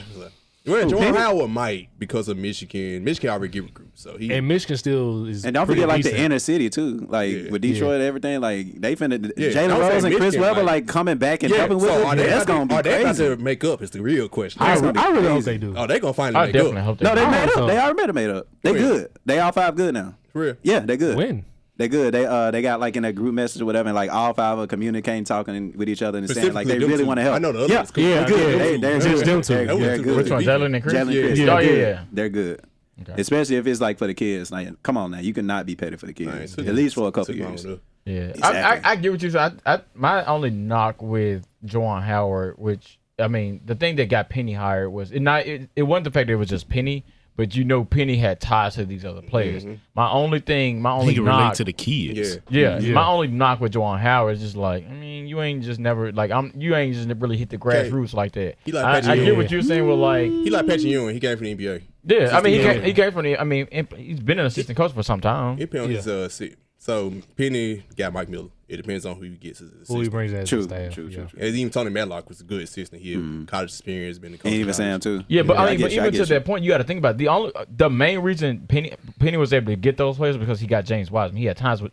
Well, Juwan Howard might because of Michigan. Michigan already get recruits, so he. And Michigan still is. And don't pretty forget, like decent. the inner city too, like Yeah. with Detroit and everything. Like they finna Yeah, Jalen I'm Rose saying and Chris Michigan, Webber like- like coming back and yeah, helping with so it. are they That's about gonna be are they about crazy. to make up? Is the real question. I gonna be really hope crazy. they do. Oh, they gonna finally I make definitely up. hope No, they they. made hope up. so. They already made up. They When? good. They all five good now. For real. Yeah, they good. When? They good. They got like in a group message or whatever, and like all 5 are communicating, talking with each other, and saying like they really want to help. I know the other ones. They're good. They're Just them good. two. They're good. Which one, Jalen and Chris? Jalen and Chris. Oh, yeah. They're good. Okay. Especially if it's like for the kids. Like, come on now, you cannot be petty for the kids. At least for a couple years. Yeah, Exactly. I get what you said. My only knock with Juwan Howard, which I mean, the thing that got Penny hired was it wasn't the fact that it was just Penny, but Penny had ties to these other players. My only he can knock relate to the kids. Yeah. My only knock with Juwan Howard is just like, I mean, you ain't just never like you ain't just really hit the grassroots like that. He like I Patrick get what you're saying with like He like Patrick Ewing. He came from the NBA. yeah. I mean, he came from the. I mean, he's been an assistant coach for some time. It depends on his seat. So Penny got Mike Miller. It depends on who he gets as assistant. Who he brings as True. his staff. True. And even Tony Matlock was a good assistant. He had college experience, been a coach. And even Sam too. Yeah, but I mean, get but you, even get to you. that point, you got to think about it. The main reason Penny was able to get those players because he got James Wiseman. He had ties with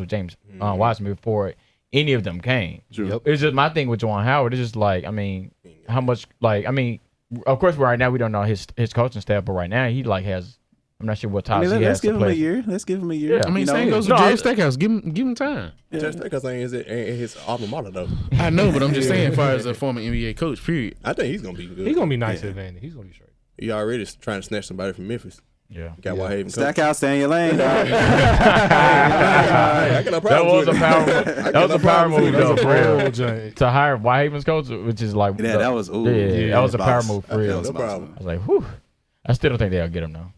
James Wiseman before any of them came. True. It's just my thing with Juwan Howard. It's just like, I mean, how much like I mean, of course, right now we don't know his coaching staff, but right now he like has. I'm not sure what ties he has. Let's give to him a play. year. Let's give him a year. Yeah. I mean, You know? same goes with Jerry Stackhouse. Give him time. Just because ain't his alma mater though. I know, but I'm just saying, as far as a former NBA coach, period. I think he's gonna be good. He's gonna be nice at Vandy. He's gonna be straight. He already trying to snatch somebody from Memphis. Yeah. Got Whitehaven. Stackhouse, stay in your lane, dog. I got no That problem was a with it. power. That was a power move though, for real. Joint. To hire Whitehaven's coach, which is like Yeah, that was that was a power move for real. No problem. I was like, whew. I still don't think they'll get him though.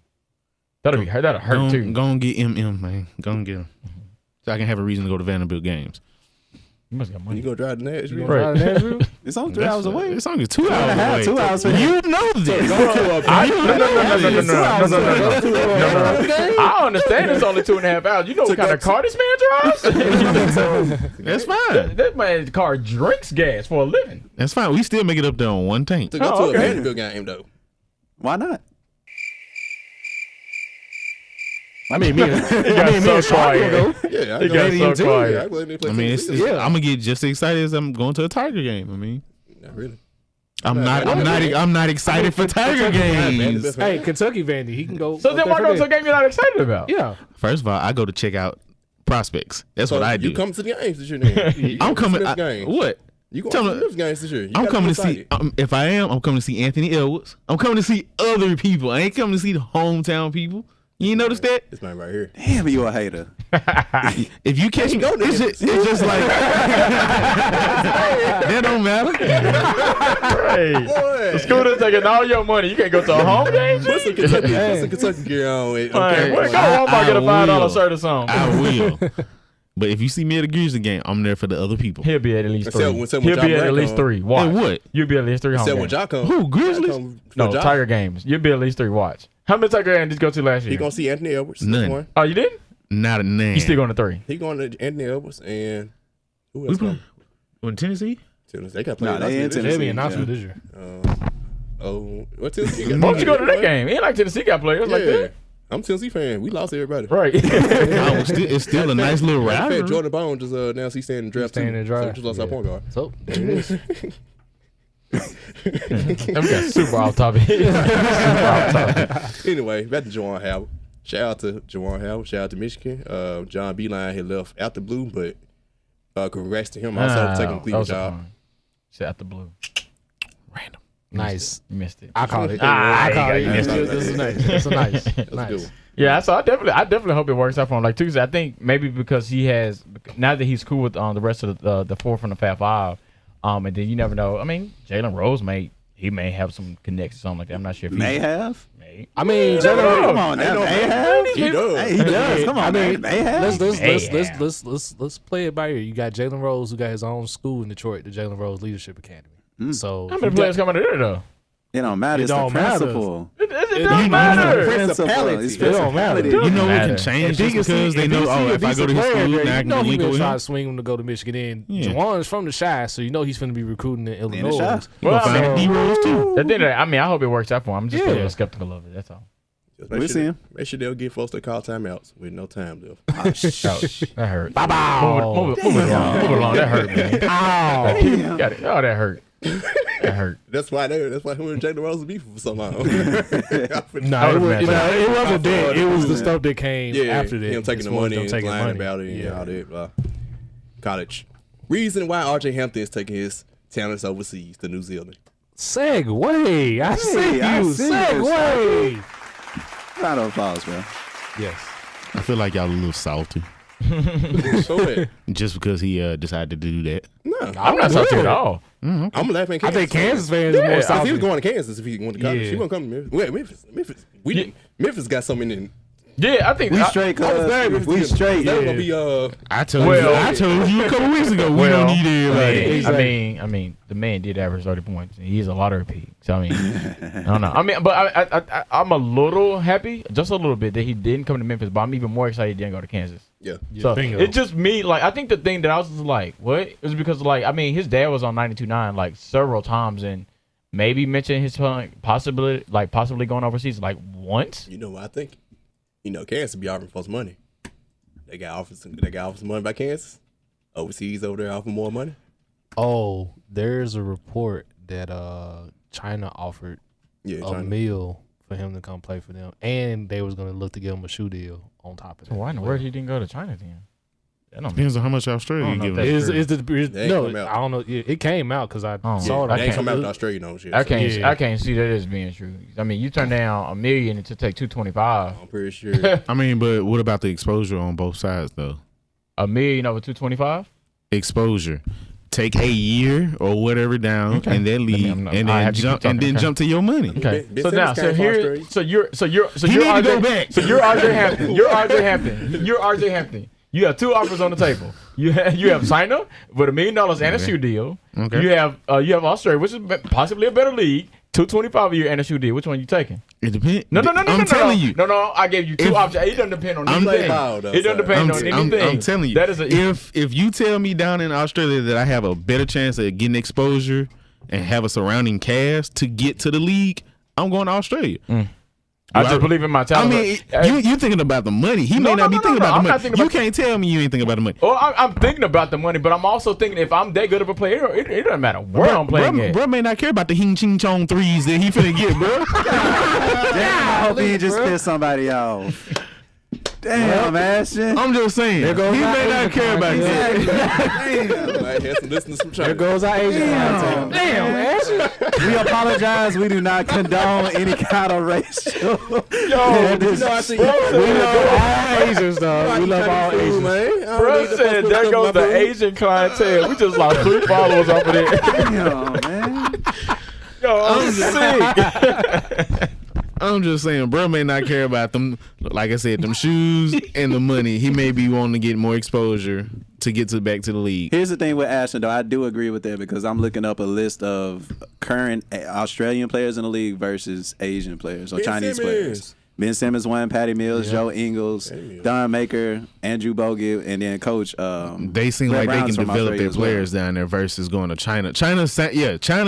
That'll hurt too. Go and get MM, man. Go and get him. So I can have a reason to go to Vanderbilt games. You must got You money. gonna drive to Nashville? Right. It's only 3 hours away. It's only 2 hours away. 2 hours away. You know this. No. I understand it's only 2.5 hours. You know what kind of car this man drives? That's fine. That man's car drinks gas for a living. That's fine. We still make it up there on one tank. To go Oh, to a okay. Vanderbilt game though. Why not? I mean, me and so quiet. Yeah, He got so quiet. I mean, I'm gonna get just as excited as I'm going to a Tiger game. I mean, Not really. I'm not excited for Tiger games. hey, Kentucky Vandy, he can go. So up then there why for go to a that. game you're not excited about? Yeah, First of all, I go to check out prospects. That's So what I do. You come to the games this year then? I'm coming. Games. What? You Tell going me- to the games this year? You I'm gotta coming be to see. excited. If I am, I'm coming to see Anthony Edwards. I'm coming to see other people. I ain't coming to see the hometown people. You ain't notice that? This man right here. Damn, you a hater. If you catch me, it's just like that don't matter. Hey, the school is taking all your money. You can't go to a home game. Put some Kentucky gear on. Hey, Okay. go to Walmart, get a $5 will. shirt or something. I will. But if you see me at a Grizzly game, I'm there for the other people. He'll be at least Except 3. when someone He'll be John at Brown least come. 3. Watch. And what? You'll be at least 3 home Except when games. Jock come. Who, Grizzlies? No, Jock. Tiger games. You'll be at least 3. Watch. How many Tiger games did you go to last He year? gonna see Anthony Edwards. None. That's one. Oh, you didn't? Not a name. You still going to 3? He going to Anthony Edwards and who else going? in Tennessee? They got Nah, they in players. they'll be Tennessee. in Knoxville Yeah. this year. Oh, what Tennessee? Why don't you go to that game? It ain't like Tennessee got players like Yeah, that. I'm a Tennessee fan. We lost everybody. Right. It's still a nice little Matter of fact, rivalry. Jordan Bone just announced he's staying in the draft staying too. in the draft. So we just lost our point guard. So there it is. We got super off topic. Super off topic. Anyway, back to Juwan Howard. Shout out to Juwan Howard. Shout out to Michigan. John Beeline had left out the blue, but congrats to him also taking the that Cleveland was a job. fun. Shit out the blue. Random. Nice. You missed it. I called it. Ah, I called you it. got it. This is nice. This is nice. That's a Nice. good one. Yeah, so I definitely hope it works out for him. Like Tuesday, I think maybe because he has now that he's cool with the rest of the 4 from the Fab 5, and then you never know. I mean, Jalen Rose may have some connections, something like that. I'm not sure if May have. May. I mean, never know. Come on, now. May have. He does. Hey, he does. Come on, man. May have. let's play it by ear. You got Jalen Rose, who got his own school in Detroit, the Jalen Rose Leadership Academy. So How many players coming in there though? It don't matter. It It's the don't matter. principle. It don't matter. Principality. It's It don't matter. principality. You know matter. what can change just because they know, oh, if I go to his school, now I you know can he link up gonna with try him. to swing him to go to Michigan. Then Yeah. Juwan's from the Chi, so you know he's finna be recruiting in the Illinois. Chi. You gonna find D-Rose too. At the end of the day, I mean, I hope it works out for him. I'm just a Yeah. little skeptical of it. That's all. Just We'll see him. Make sure they'll get folks to call timeouts with no time left. Ouch. That hurt. Bow. Move it along. Move it along. That hurt, man. Ow. Got it. Oh, that hurt. That hurt. That's why him and Jalen Rose was beefing for so long. Nah, it wasn't that. It was the Yeah. stuff that came after that. Him taking as the far as money them and taking lying money. about it and all that. Blah. College. Reason why RJ Hampton is taking his talents overseas to New Zealand. Segue. I see I you. see you. Segue. Round of applause, bro. Yes. I feel like y'all a little salty So what? just because he decided to do that. No, I'm not salty at all. I'm laughing at I Kansas. think Kansas fans are Yeah, more if he salty. was going to Kansas, if he went to college, Yeah. he won't come to Memphis. Wait, Memphis. Memphis got so many. Yeah, I think We straight, I was cuz. glad Memphis We did. straight. They were gonna be I told Well- you a couple weeks ago we don't need everybody. I mean, the man did average 30 points. He's a lottery pick. So I mean, I don't know. I mean, but I'm a little happy, just a little bit, that he didn't come to Memphis. But I'm even more excited he didn't go to Kansas. Yeah. So bingo. it just me, like, I think the thing that I was just like, what? It was because, like, I mean, his dad was on 92.9 like several times, and maybe mentioned his son possibly going overseas like once. You know what I think? Kansas be offering folks money. They got offered some money by Kansas. Overseas over there offering more money. Oh, there's a report that China offered Yeah, a meal for him to come play for them, and they was gonna look to give him a shoe deal on top of that. So why in the world he didn't go to China then? That don't make Depends on how much Australia I you don't give know him. if They ain't No, come out. I don't know. It came out because I Oh, saw yeah, it. I They ain't can't- come out to Australia, no shit. I can't. Yeah. I can't see that as being true. I mean, you turn down $1 million to take 225. I'm pretty sure. I mean, but what about the exposure on both sides though? $1 million over 225. Exposure. Take a year or whatever down Okay. and then leave, I'm not- and I then have to keep jump and talking, then okay. jump to your money. Okay. Ben So now, Simmons so came from here, Australia. so you're He need to go RJ back. So you're RJ Hampton. You're RJ Hampton. You're RJ Hampton. You have two offers on the table. You have China with $1 million and a shoe deal. Okay. You have Australia, which is possibly a better league. 225 a year and a shoe deal. Which one you taking? It depends. No. I'm telling you. No. I gave you two If- options. It doesn't depend on I'm anything. saying- It doesn't depend on anything. I'm telling you. That is if you tell me down in Australia that I have a better chance of getting exposure and have a surrounding cast to get to the league, I'm going to Australia. I just believe in my I talent. mean, you thinking about the money. He may No, not be no, thinking no, about I'm the not money. thinking You about- can't tell me you ain't thinking about the money. Oh, I'm thinking about the money, but I'm also thinking if I'm that good of a player, it doesn't matter where I'm playing at. Bro may not care about the hing ching chong threes that he finna get, bro. Damn, I hope he just pissed somebody off. Damn, Ashton. I'm just saying. He may not care about that. I had some listeners from China. There goes our Asian content. Damn, we apologize. We do not condone any kind of racial. Yo, This- I think We love all Asians, though. We love all Asians. man. Bro said there goes the Asian clientele. We just lost 3 followers off of there. Damn, man. Yo, I'm sick. I'm just saying, bro may not care about them. Like I said, them shoes and the money. He may be wanting to get more exposure to get back to the league. Here's the thing with Ashton, though. I do agree with that because I'm looking up a list of current Australian players in the league versus Asian players or Ben Chinese Simmons. players. Ben Simmons won, Patty Mills, Joe Ingles, Don Maker, Andrew Bogut, and then Coach. They seem Brett like they Brown's can from develop Australia their as well. players down there versus going to China. China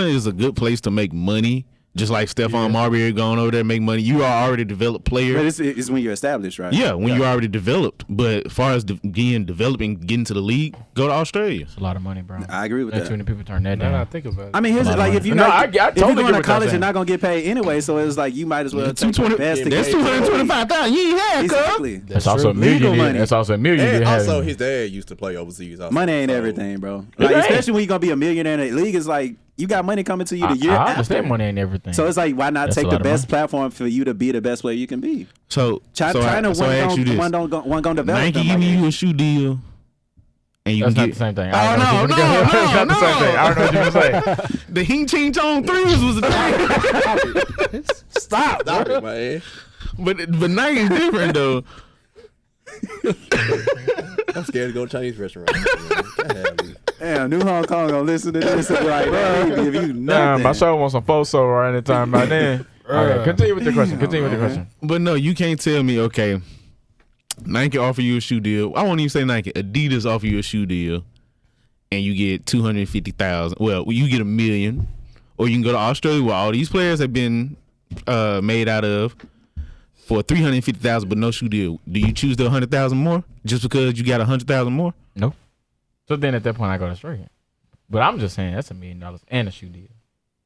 is a good place to make money. Just like Stephon Marbury going over there to make money. You are already developed player. But it's when you're established, right? Yeah, when you already developed. But as far as getting to the league, go to Australia. It's a lot of money, bro. I agree with Not too that. many people turn that Now that I down. think about it. I mean, here's A lot like of if you money. No, not, I if you're totally going get to what college, you're you're not gonna get paid anyway. So it's like you might as well take the best. to That's get you. 225,000. You ain't had, cuz. Exactly. That's also a Legal million. money. That's also a million. And you also, have. his dad used to play overseas. Also, Money ain't so- everything, bro. It Like, ain't. especially when you're gonna be a millionaire in the league, it's like you got money coming to you the year I after. understand money ain't everything. So it's like, why not That's a take lot the of best money. platform for you to be the best player you can be? So China I ask you this. one gonna develop Nike them. giving like you a shoe deal, and you That's can not get the same thing. Oh, I don't know what no, you're gonna- no, That's not the same no. thing. I don't know what you're gonna say. the hing ching chong threes was a thing. Stop it, man. but Nike's different though. I'm scared to go to Chinese restaurant. that. Damn, New Hong Kong gonna listen to this and be like, bro, we give you Nah, nothing. my show wants some photo around the time by then. Okay, continue with the question. Continue with the question. But no, you can't tell me, okay, Nike offer you a shoe deal. I won't even say Nike. Adidas offer you a shoe deal, and you get 250,000. Well, you get $1 million, or you can go to Australia where all these players have been made out of for 350,000, but no shoe deal. Do you choose the 100,000 more just because you got 100,000 more? Nope. So then at that point, I go to Australia. But I'm just saying that's $1 million and a shoe deal.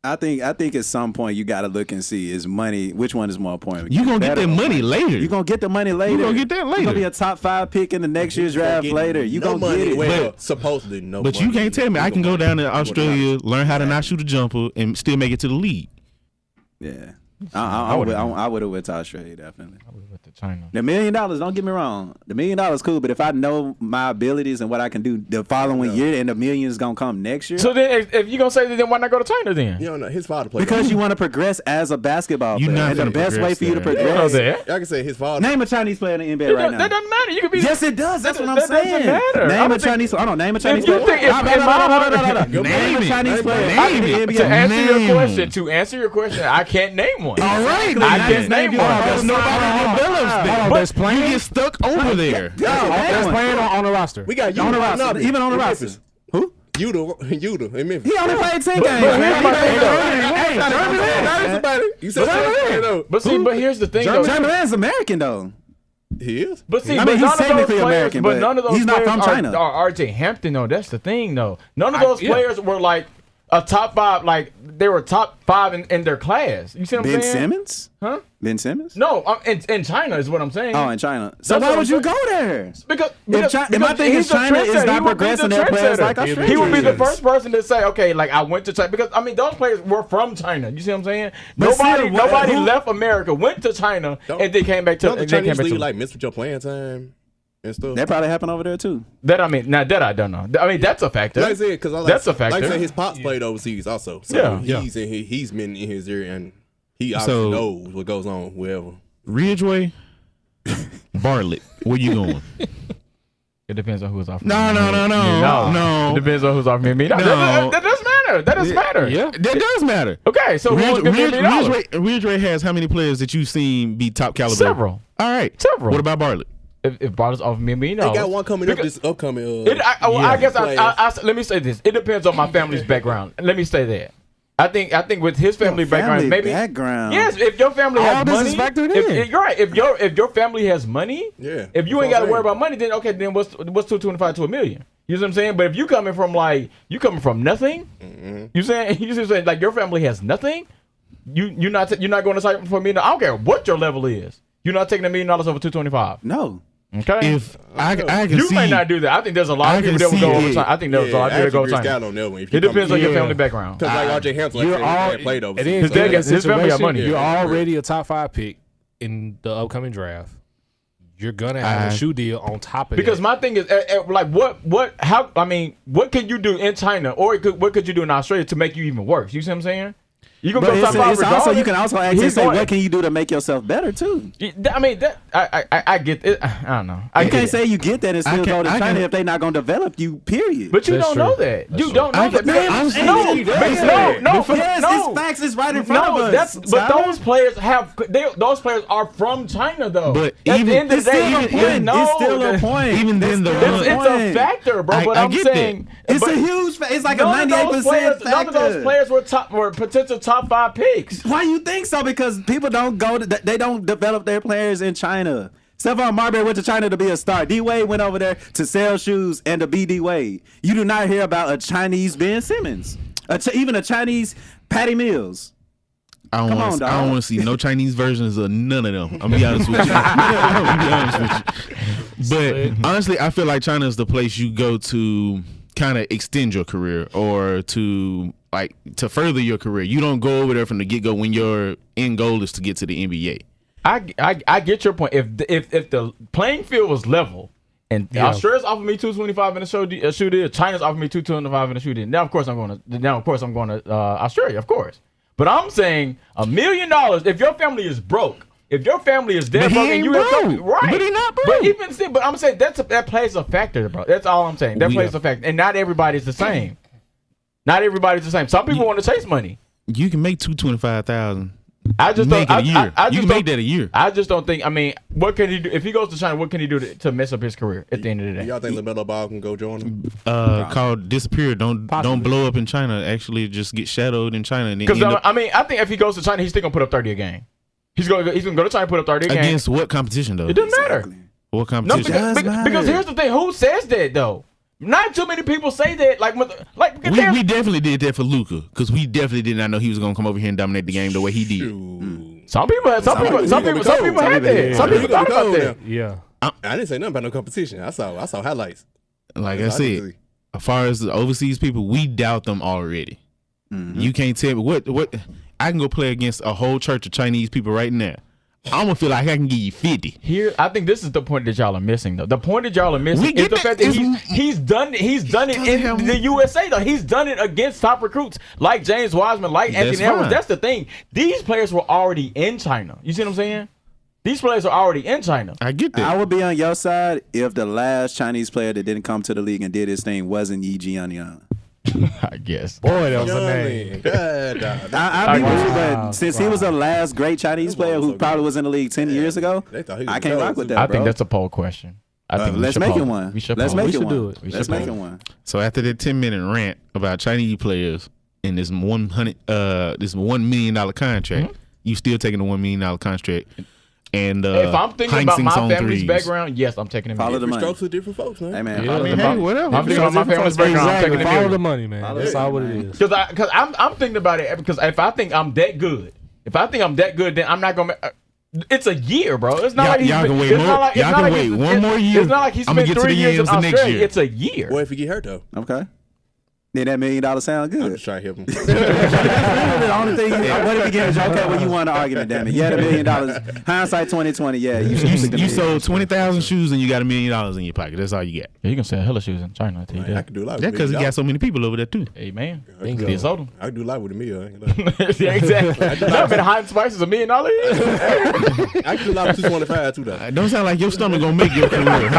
I think at some point you got to look and see is money. Which one is more important? You gonna get that money later. You gonna get the money later. You gonna get that later. You gonna be a top 5 pick in the next year's draft later. You no gonna money. get it. Well, supposedly no. But money. you can't tell me I can go down to Australia, learn how to not shoot a jumper, and still make it to the league. Yeah, I would have went to Australia definitely. I would have went to China. The $1 million, don't get me wrong. The $1 million cool, but if I know my abilities and what I can do the following year, and the million is gonna come next year. So then, if you're gonna say that, then why not go to China then? You don't know his father played. Because you want to progress as a basketball player. not And the gonna best way progress for you to there. You know progress. that. I can say his father. Name a Chinese player in the NBA right now. That doesn't matter. You could be. Yes, it does. That's what I'm that doesn't saying. matter. I Name don't a Chinese. Hold on. Name a Chinese you player. think if- Name a Chinese player. Name it. in the To NBA. answer your question, I can't name one. All right, I can't name one. Nobody develops there. That's playing. You get stuck over there. That's playing on the roster. We got you On the roster. Even on the roster. Who? Yuta in Memphis. He only played 10 games. but here's my thing, You said Jermaine. But here's the thing, though. Jeremy Lin's American though. He is. But see, I mean, but he's none of those technically players, American, but but none of those he's not players from China. are RJ Hampton, though. That's the thing, though. None of those players were like a top 5, like they were top 5 in their class. You see what I'm Ben saying? Simmons? Huh? Ben Simmons? No, in China is what I'm saying. Oh, in China. So That's why what would I'm you saying. go there? Because my thing is he's the China is trendsetter. not He would be progressing the their players trendsetter. like Australia. He would be the is. first person to say, okay, like I went to China, because I mean those players were from China. You see what I'm saying? But Nobody still, nobody who- left America, went to China, and then came back to. Don't the and then came Chinese back league to like miss with your playing time and stuff? That probably happened over there too. that. I mean, now that I don't know. I mean, that's a factor. Like I said, because That's a factor. Like I said, his pops played overseas also. So Yeah. he's been in his area and he So- obviously knows what goes on wherever. Ridgeway, Bartlett, where you going? It depends on who's offering. No. It depends on who's offering me. No, No. that does matter. That does matter. Yeah. That does matter. Okay, so who's gonna give me $1 million? Ridgeway has how many players that you've seen be top caliber? Several. All right. Several. What about Bartlett? If Bartlett's offering me $1 million, They got one coming up this upcoming. I guess players. let me say this. It depends on my family's background. Let me say that. I think with his family background, maybe background. yes. If your family has this money, is factored in. you're right. If your family has money, Yeah. If you ain't got to worry about money, then okay. Then what's 225 to $1 million? You know what I'm saying? But if you coming from nothing, you saying like your family has nothing, you're not going to sign for $1 million. I don't care what your level is. You're not taking $1 million over 225. No. Okay. If I can you see, may not do that. I think there's a lot of I people can that would go see over it. time. I think there's a lot of people that go over time. On that one. It depends on your family background. Because like RJ Hampton, You're like all played overseas. it is. His dad got- his family got money. You're Yeah. already a top 5 pick in the upcoming draft. You're gonna have a shoe deal on top of it. Because my thing is, like, what can you do in China, or what could you do in Australia to make you even worse? You see what I'm saying? You gonna But go top 5 it's also regardless. you can also ask and say what can you do to make yourself better too. I mean, I get it. I don't know. I You get can't it. say you get that and still go to I China can- if they're not going to develop you. Period. But you That's don't true. know that. That's You true. don't know that. I'm saying no, No. it's facts. It's right in front of us. But those players those players are from China though. But at even- the end of It's the day, still a point. It's still a point. Even then, the It's one, It's a factor, bro. But I I'm get saying It's but a huge. It's like a none of those 98% none of those factor. players were potential top 5 picks. Why you think so? Because people don't go. They don't develop their players in China. Stephon Marbury went to China to be a star. D Wade went over there to sell shoes and to be D Wade. You do not hear about a Chinese Ben Simmons, even a Chinese Patty Mills. I don't Come want on, to. dog. I don't want to see no Chinese versions of none of them. I'm gonna be honest with you. I'm gonna be honest with you. But honestly, I feel like China is the place you go to kind of extend your career or to further your career. You don't go over there from the get go when your end goal is to get to the NBA. I get your point. If the playing field was level and Australia's offered me 225 in a shoe deal, China's offered me 225 in a shoe deal. Now of course I'm going to Australia, of course. But I'm saying $1 million. If your family is broke, if your family is dead But he broke, and ain't you broke. right, But he not broke. But even still, but I'm saying that plays a factor, bro. That's all I'm saying. That plays a factor, and not everybody's the same. Not everybody's the same. Some people want to chase money. You can make $225,000. I just Make don't. it a year. I You just can don't- make that a year. I just don't think. I mean, what can he do if he goes to China? What can he do to mess up his career at the end of the day? Y'all think LaMelo Ball can go join him? Called disappear. Don't blow up in China. Actually, just get shadowed in China. And then Because end up I mean, I think if he goes to China, he's still gonna put up 30 a game. He's gonna go to China and put up 30 a game. against what competition though? It doesn't matter. What No, competition? because here's the thing: who says that though? Not too many people say that. Like we definitely did that for Luka because we definitely did not know he was gonna come over here and dominate the game the way he did. Some people had that. Some people thought about that. Yeah. I didn't say nothing about no competition. I saw highlights. Like I said, as far as the overseas people, we doubt them already. You can't tell me what I can go play against a whole church of Chinese people right now. I'm gonna feel like I can give you 50. Here, I think this is the point that y'all are missing, though. The point that y'all are missing is the fact that he's done it in the USA, though. He's done it against top recruits like James Wiseman, like Anthony Edwards. That's the thing. These players were already in China. You see what I'm saying? These players are already in China. I get that. I would be on your side if the last Chinese player that didn't come to the league and did his thing wasn't Yi Jianyan. I guess. Boy, that was a name. I be with you, but since he was the last great Chinese player who probably was in the league 10 years ago, I can't rock with that, I bro. think that's a poll question. I think let's make it one. Let's make it one. So after that 10-minute rant about Chinese players and this $1 million contract, you still taking the $1 million contract. And if I'm thinking about my family's background, yes, I'm taking it. Follow the money. Strokes with different folks, man. Hey, man. Hey, whatever. I'm thinking about my family's background. I'm taking Follow the money, man. That's all what it is. Because I'm thinking about it because if I think I'm that good, then I'm not gonna. It's a year, bro. It's not like y'all can wait more. Y'all can wait one more year. It's not like he spent 3 years in Australia. It's a year. What if he get hurt though? Okay. Did that $1 million sound good? I'm just trying to help him. The only thing, what if he gets okay? Well, you won the argument, damn it. You had $1 million. Hindsight 2020. Yeah, you sold 20,000 shoes and you got $1 million in your pocket. That's all you got. Yeah, you can sell hella shoes in China. I tell you that. I can do a lot. That's because he got so many people over there too. Hey man, I sold them. I can do a lot with $1 million. Yeah, exactly. I've been hiding spices $1 million. I can do a lot with 225 too, though. Don't sound like your stomach gonna make your career.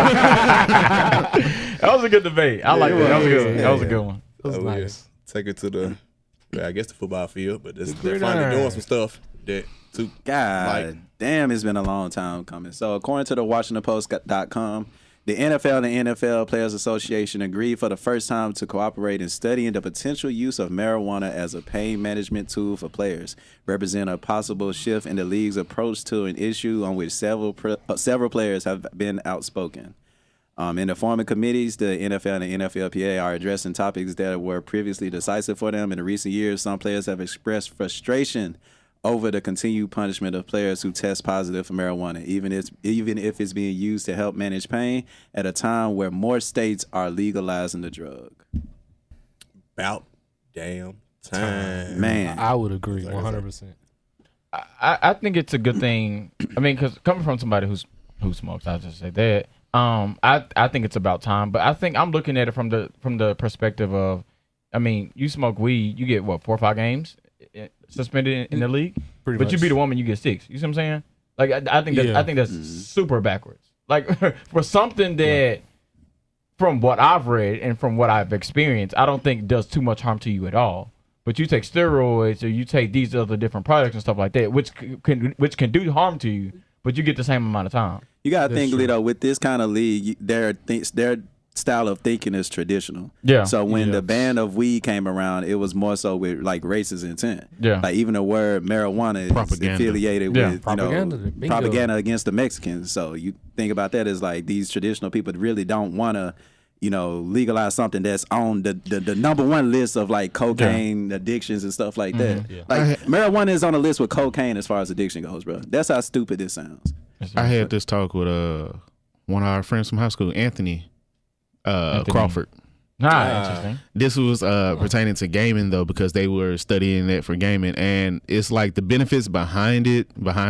That was a good debate. I like that. That was a good one. That was a good one. That was nice. Take it to the, I guess the football field, but they're finally doing some stuff that too. God damn, it's been a long time coming. So according to the WashingtonPost.com, the NFL and the NFL Players Association agreed for the first time to cooperate in studying the potential use of marijuana as a pain management tool for players, represent a possible shift in the league's approach to an issue on which several players have been outspoken. In the forming committees, the NFL and the NFLPA are addressing topics that were previously decisive for them. In the recent years, some players have expressed frustration over the continued punishment of players who test positive for marijuana, even if it's being used to help manage pain at a time where more states are legalizing the drug. About damn time. Man. I would agree 100%. I think it's a good thing. I mean, because coming from somebody who smokes, I'll just say that. I think it's about time, but I think I'm looking at it from the perspective of, I mean, you smoke weed, you get what 4 or 5 games suspended in the league, Pretty but much. you beat a woman, you get 6. You see what I'm saying? Like I think that's super backwards. Like for something that, from what I've read and from what I've experienced, I don't think does too much harm to you at all. But you take steroids or you take these other different products and stuff like that, which can do harm to you, but you get the same amount of time. You got to think, Lito, with this kind of league, their style of thinking is traditional. Yeah. So when the ban of weed came around, it was more so with like racist intent. Yeah. Like even the word marijuana is affiliated with propaganda against the Mexicans. So you think about that as like these traditional people really don't want to, legalize something that's on the number one list of like cocaine addictions and stuff like that. Yeah. Like marijuana is on the list with cocaine as far as addiction goes, bro. That's how stupid this sounds. I had this talk with one of our friends from high school, Anthony Crawford. Interesting. This was pertaining to gaming though, because they were studying that for gaming, and it's like the benefits behind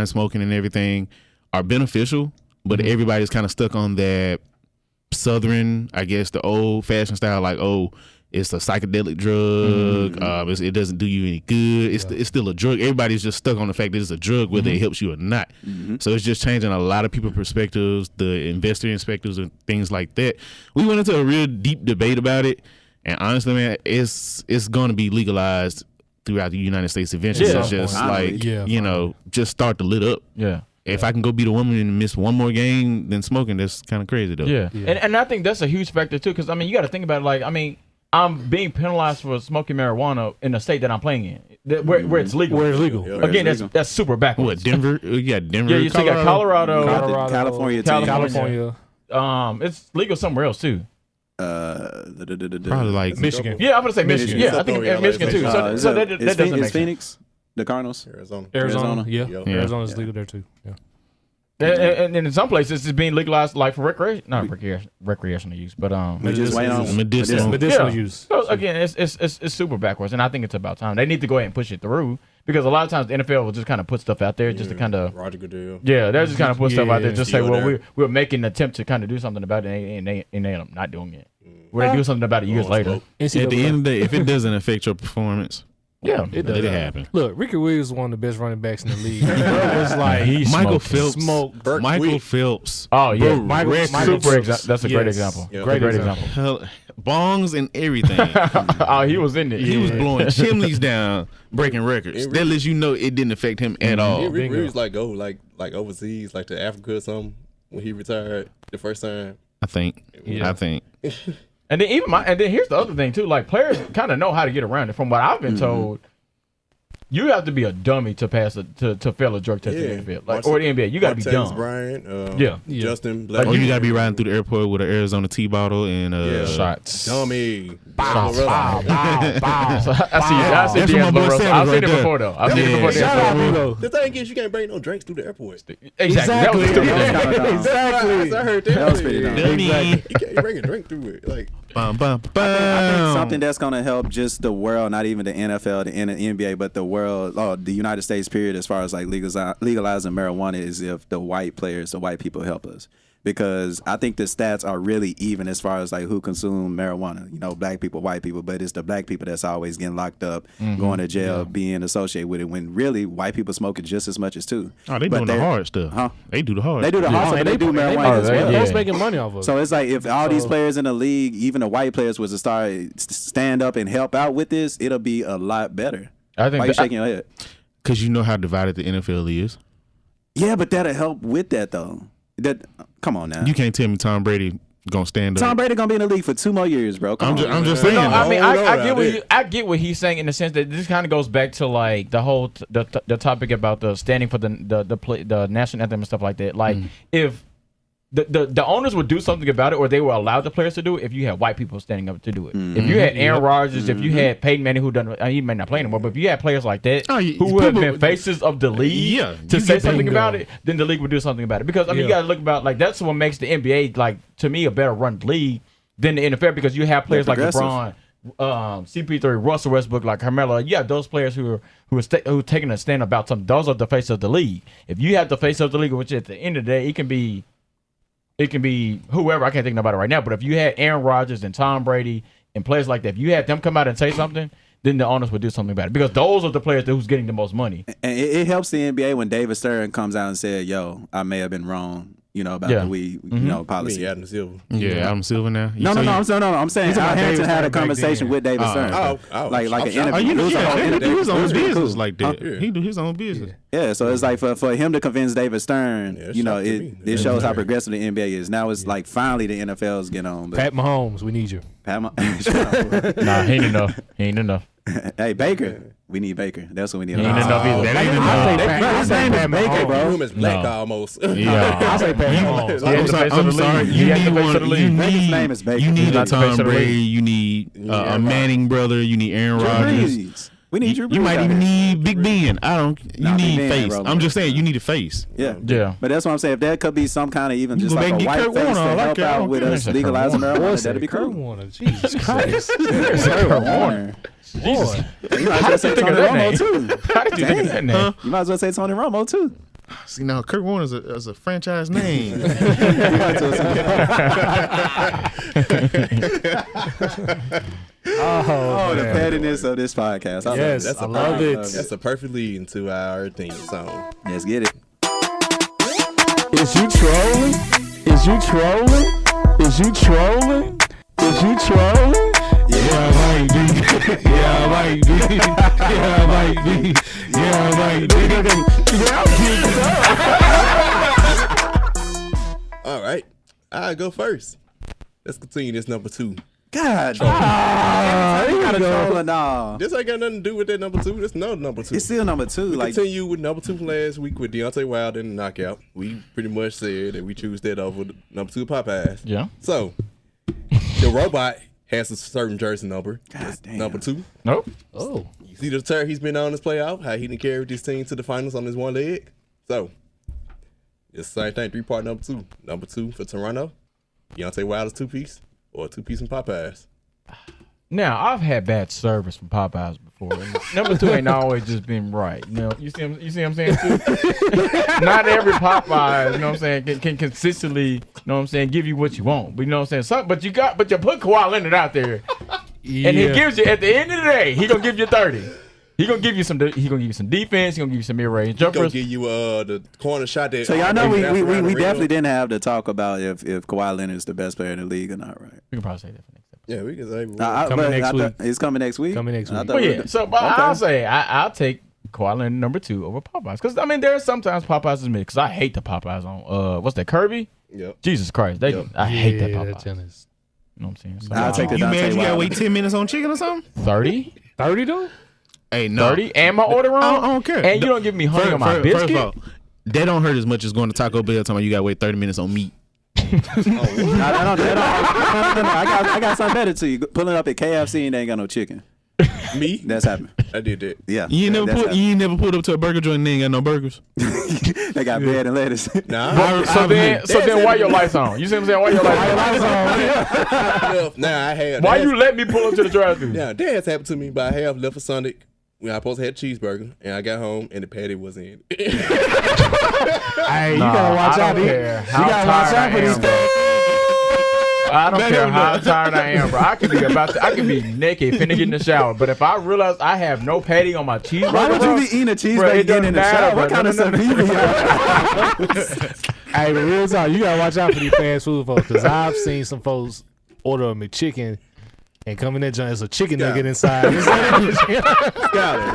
smoking and everything are beneficial, but everybody's kind of stuck on that Southern, I guess, the old fashioned style, like, oh, it's a psychedelic drug. It doesn't do you any good. It's still a drug. Everybody's just stuck on the fact that it's a drug, whether it helps you or not. So it's just changing a lot of people's perspectives, the investor perspectives and things like that. We went into a real deep debate about it, and honestly, man, it's going to be legalized throughout the United States eventually. Yeah. It's just just start to lit up. Yeah. If I can go beat a woman and miss one more game than smoking, that's kind of crazy though. Yeah. And I think that's a huge factor too, because I mean, you got to think about it. Like, I mean, I'm being penalized for smoking marijuana in the state that I'm playing in, where it's legal. Where it's legal. Yeah. Again, that's super backwards. What, Denver? You got Denver. Yeah, you still got Colorado. California. It's legal somewhere else too. Probably like Michigan. Yeah, I'm gonna say Michigan. Michigan. Yeah, I think Oh, yeah, Michigan too. like So that doesn't make sense. Phoenix, the Cardinals. Arizona. Arizona. Yeah. Yeah. Arizona's legal there too. Yeah. And in some places, it's being legalized like for recreational use, but We just wait on medicinal. Medicinal Yeah. use. So again, it's super backwards, and I think it's about time they need to go ahead and push it through because a lot of times the NFL will just kind of put stuff out there just to kind of Roger Goodell. they're just kind of put stuff out there, Yeah. just say, Still well, there. we're making an attempt to kind of do something about it, and they end up not doing it. Where they do something about it years later. At the end of the day, if it doesn't affect your performance, Yeah, It let does. it happen. Look, Ricky Williams is one of the best running backs in the league. It was like Michael Phelps. smoked. Burke Michael Quick. Phelps. Oh yeah, Bro, Michael- record. Michael super. Phelps. That's a great Yes. example. Yeah. Great Great example. Hell, bongs and everything. Oh, he was in it. He was blowing chimneys down, breaking records. It That lets you know it didn't affect him at Yeah, all. Rick bingo. Rude's like go like overseas, like to Africa or something when he retired the first time. I think. Yeah. I think. And then here's the other thing too. Like players kind of know how to get around it. From what I've been told, you have to be a dummy to pass to fail a drug test in the NFL, like or the NBA. You got to be Martavis dumb. Bryant, Yeah. Justin Black. Or you gotta be riding through the airport with an Arizona tea bottle and Shots. dummy. Bow, Russell. bow, bow, bow. So I see That's D'Angelo what my boy Russell. said I've right seen it there. before though. I've seen it Yeah. before. Shout out, Milo. The thing is, you can't bring no drinks through the airport. Exactly. That was the stupid thing. Exactly. I heard that. That was pretty dumb. Dummy. You can't bring a drink through it. Like, Bum, bum, I think bum. something that's going to help just the world, not even the NFL, the NBA, but the world, the United States period, as far as like legalizing marijuana, is if the white people help us. Because I think the stats are really even as far as like who consume marijuana. You know, black people, white people, but it's the black people that's always getting locked up, going to jail, being associated with it. When really white people smoke it just as much as too. Oh, they But doing the they're- hard stuff. Huh? They do the hard. They do the stuff. hustle, but they do marijuana as they- well. yeah. Folks making money off of it. So it's like if all these players in the league, even the white players, was to start stand up and help out with this, it'll be a lot better. I think Why you shaking your head? Cause you know how divided the NFL is. Yeah, but that'll help with that though. Come on now. You can't tell me Tom Brady gonna stand up. Tom Brady gonna be in the league for 2 more years, bro. I'm on. just saying. No, I mean, Hold on I get out there. I get what he's saying in the sense that this kind of goes back to like the whole the topic about the standing for the national anthem and stuff like that. Like if the owners would do something about it, or they were allowed the players to do it, if you had white people standing up to do it. If you had Aaron Rodgers, if you had Peyton Manning, who done, he may not play anymore, but if you had players like that Oh, who would have people- been faces of the league Yeah, to you say get something bingo. about it, then the league would do something about it. Because I mean, you Yeah. got to look about like that's what makes the NBA like to me a better run league than the NFL because you have players like progressive. LeBron. CP3, Russell Westbrook, like Carmelo, yeah, those players who are taking a stand about something, those are the face of the league. If you have the face of the league, which at the end of the day, it can be whoever, I can't think about it right now, but if you had Aaron Rodgers and Tom Brady and players like that, if you had them come out and say something, then the owners would do something about it because those are the players who's getting the most money. And it helps the NBA when David Stern comes out and said, "Yo, I may have been wrong, about Yeah. the weed, I mean, policy." Adam Silver. Yeah, Adam Silver now. No, I'm saying Al Hampton had a conversation with David Stern, Oh, like an I'm interview. shocked. Oh, you It know, was a whole he interview. do his It own was really business cool. like that. Yeah. He do his own business. Yeah, so it's like for him to convince David Stern, Yeah, that's shock to me. it shows how progressive the NBA is. Now it's like finally the NFL's getting on. But Pat Mahomes, we need you. Nah, he ain't enough. He ain't enough. Hey, Baker, we need Baker. That's what we need. He ain't enough either. That ain't I say enough. Pat- I say Pat Baker, Mahomes. bro. Room is black No. almost. Yeah. I say Pat Mahomes. He ain't the face of I'm the sorry. league. You He ain't the need face one. of the league. His name is Baker. You need He's a not the face Tom of the Brady. league. You need a Manning brother. You need Aaron Rodgers. Brees. We need Drew Brees. You might out even here. need Big Ben. I don't. You Nah, Big need Ben, face. bro. I'm just saying you need a face. Yeah. Yeah. But that's what I'm saying. If there could be some kind of even You just go like back a and get white Kurt face Warner. to I like help it. I out don't with care. us legalizing marijuana, Boy, that'd be Kurt cool. Warner. Jesus Christ. Kurt Warner. Jesus. You might as well say think Tony of that Romo name? too. How did you think of that name? You might as well say Tony Romo too. See now, Kurt Warner is a franchise name. You might as well say- Oh, the man. pettiness of this podcast. I love Yes, it. I love it. That's a perfect lead into our theme song. Let's get it. Is you trolling? Is you trolling? Is you trolling? Is you trolling? Yeah, I might be. Yeah, I might be. Yeah, I might be. Yeah, I might be. All right, I go first. Let's continue this number 2. God, you gotta troll or no? This ain't got nothing to do with that number 2. This no number 2. It's still number 2. We Like, continue with number 2 from last week with Deontay Wilder and the knockout. We pretty much said that we choose that over number 2 Popeyes. Yeah. So The robot has a certain jersey number. God damn. Number 2. Nope. Oh, You see the tear he's been on this playoff, how he done carried this team to the finals on his one leg. So, it's the same thing, 3-part number 2. Number 2 for Toronto, Deontay Wilder's 2-piece, or a 2-piece from Popeyes. Now, I've had bad service from Popeyes before. And number 2 ain't always just been right. You know, you see what I'm saying, too? Not every Popeyes, you know what I'm saying, can consistently, you know what I'm saying, give you what you want. But you know what I'm saying? But you put Kawhi Leonard out there. yeah. And he gives you, at the end of the day, he gonna give you 30. He gonna give you some defense. He gonna give you some mid-range Gonna jumpers. give you the corner shot that. So y'all know we definitely definitely didn't have to talk about if Kawhi Leonard is the best player in the league or not, right? We can probably say that for next episode. Yeah, we can say. Coming next week. It's coming next week. Coming next I week. thought Well, we- yeah. So, but Okay. I'll say I'll take Kawhi Leonard number 2 over Popeyes, because I mean there are sometimes Popeyes is mid, because I hate the Popeyes on what's that, Kirby? Yep. Jesus Christ, Yep. I hate that Yeah, Popeyes. that is You know what I'm saying? So, I'll take the You mad Dante you gotta Wilder. wait 10 minutes on chicken or something? 30, 30 though. Hey, no. 30, and my order wrong. I don't care. And you don't give me honey on my First biscuit. of all, that don't hurt as much as going to Taco Bell talking about you gotta wait 30 minutes on meat. No, I got something better to you. Pulling up at KFC and they ain't got no chicken. Me? That's happening. I did that. Yeah. You ain't that's never pulled up to a burger joint and they ain't got no burgers. happening. They got bread and lettuce. Nah. So then why your lights on? You see what I'm saying? Why your lights on? Nah, I had. Why you let me pull up to the drive-thru? Yeah, that has happened to me, but I have left for Sunday when I supposed to have cheeseburger, and I got home and the patty was in. Hey, you gotta watch I out. don't care how tired I am, bro. I don't care how tired I am, bro. I can be naked, finna get in the shower. But if I realize I have no patty on my cheeseburger, Why would you be eating a Bro, cheeseburger it getting in the doesn't shower? matter, What bro. kind of No, stuff no, you be Hey, but real talk, you gotta watch out for these fast food folks, because I've seen some folks order a McChicken and come in that joint, there's a chicken nugget inside. Got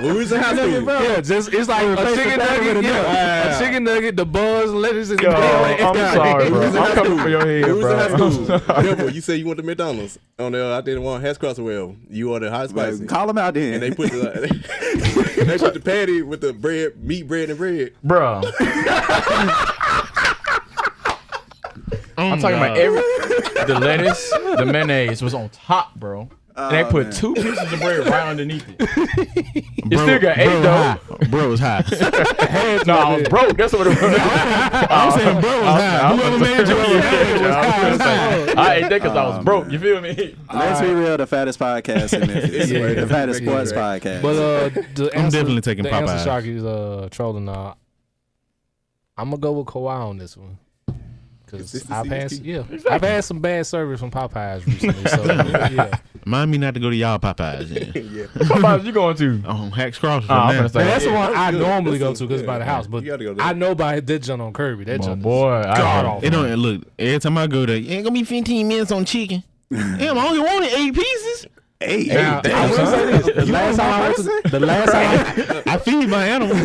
it. When we was in high school. Yeah, just it's like a chicken nugget. Yeah, a chicken nugget, the buns, lettuce, and Yo, I'm sorry, bro. I'm coming for your head, We was in high bro. school. Remember, you said you went to McDonald's on the I didn't want hash cross well. You ordered hot spicy. Call them out then. And they put the patty with the bread, meat, bread, and bread. Bro. I'm talking about the lettuce, the mayonnaise was on top, bro. And they put 2 pieces of bread right underneath it. It still got 8 though. Bro was high. No, I was broke. That's what it was. I'm saying bro was high. Whoever made you I ate that because I was broke. You feel me? Let's be real, the fattest podcast in Memphis. The fattest sports podcast. But the I'm answer, definitely taking the Popeyes. answer Shark is trolling. I'm gonna go with Kawhi on this one. Because I've had some bad service from Popeyes recently. So yeah. Remind me not to go to y'all Popeyes. Yeah. Popeyes you going to? Hacks Cross. I'm gonna say That's the one I good. normally go That's to because it's by the house. But You gotta go there. I know by that junk on Kirby. That Oh junk boy, god awful. It don't look. Every time I go there, it ain't gonna be 15 minutes on chicken. Damn, I only wanted 8 pieces. Hey, Now, damn, I will son. say this: the last time I went to I feed my animals.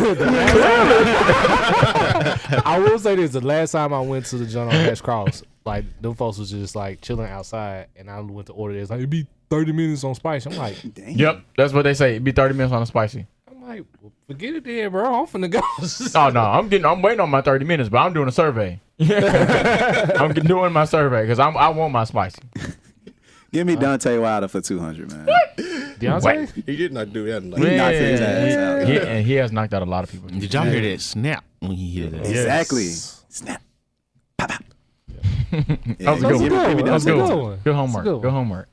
I will say this: the last time I went to the joint on Hash Cross, like them folks was just like chilling outside, and I went to order this. Like it'd be 30 minutes on spicy. I'm like, Damn. Yep, that's what they say. It'd be 30 minutes on the spicy. well, forget it, then, bro. I'm finna go. Oh no, I'm waiting on my 30 minutes, but I'm doing a survey. I'm doing my survey because I want my spicy. Give me Dante Wilder for 200, man. Deontay? He did not do that. Like, He knocked his ass out. And he has knocked out a lot of people. Did y'all hear that snap when he hit it? Exactly. Snap. Pop, pop. That was a good Give me one. That was a Dante good Wilder. one. Good homework. That's a good Good homework.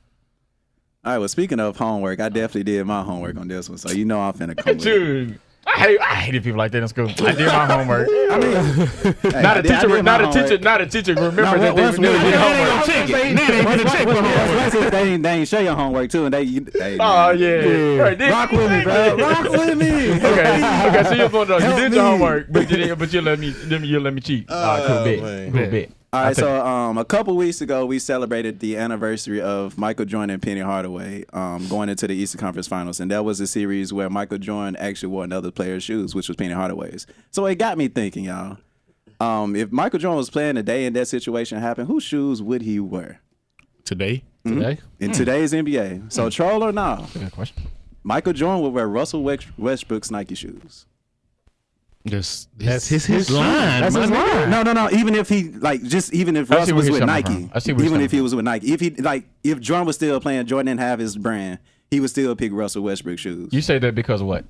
All right, well, speaking of homework, I definitely did my homework on this one, so you know I'm finna come with it. Dude, I hated people like that in school. I did my homework. Hey, Not I a did teacher. my Not a homework. teacher. Not a teacher. Remember No, that what's they did homework. They ain't show your homework too, and they Oh yeah. Right, then- rock with me, bro. Rock with me. Okay. So you're going to you Help did me. your homework, but you let me cheat. Cool bit. man. Cool bit. All right, so a couple weeks ago, we celebrated the anniversary of Michael Jordan and Penny Hardaway going into the Eastern Conference Finals, and that was a series where Michael Jordan actually wore another player's shoes, which was Penny Hardaway's. So it got me thinking, y'all. If Michael Jordan was playing today and that situation happened, whose shoes would he wear Today? Today? in today's NBA? So troll or no? Good question. Michael Jordan would wear Russell Westbrook's Nike shoes. That's his line. That's his line. No. Even if he even if Russ was with Nike, even if he was with Nike, if Jordan was still playing, Jordan didn't have his brand, he would still pick Russell Westbrook shoes. You say that because of what?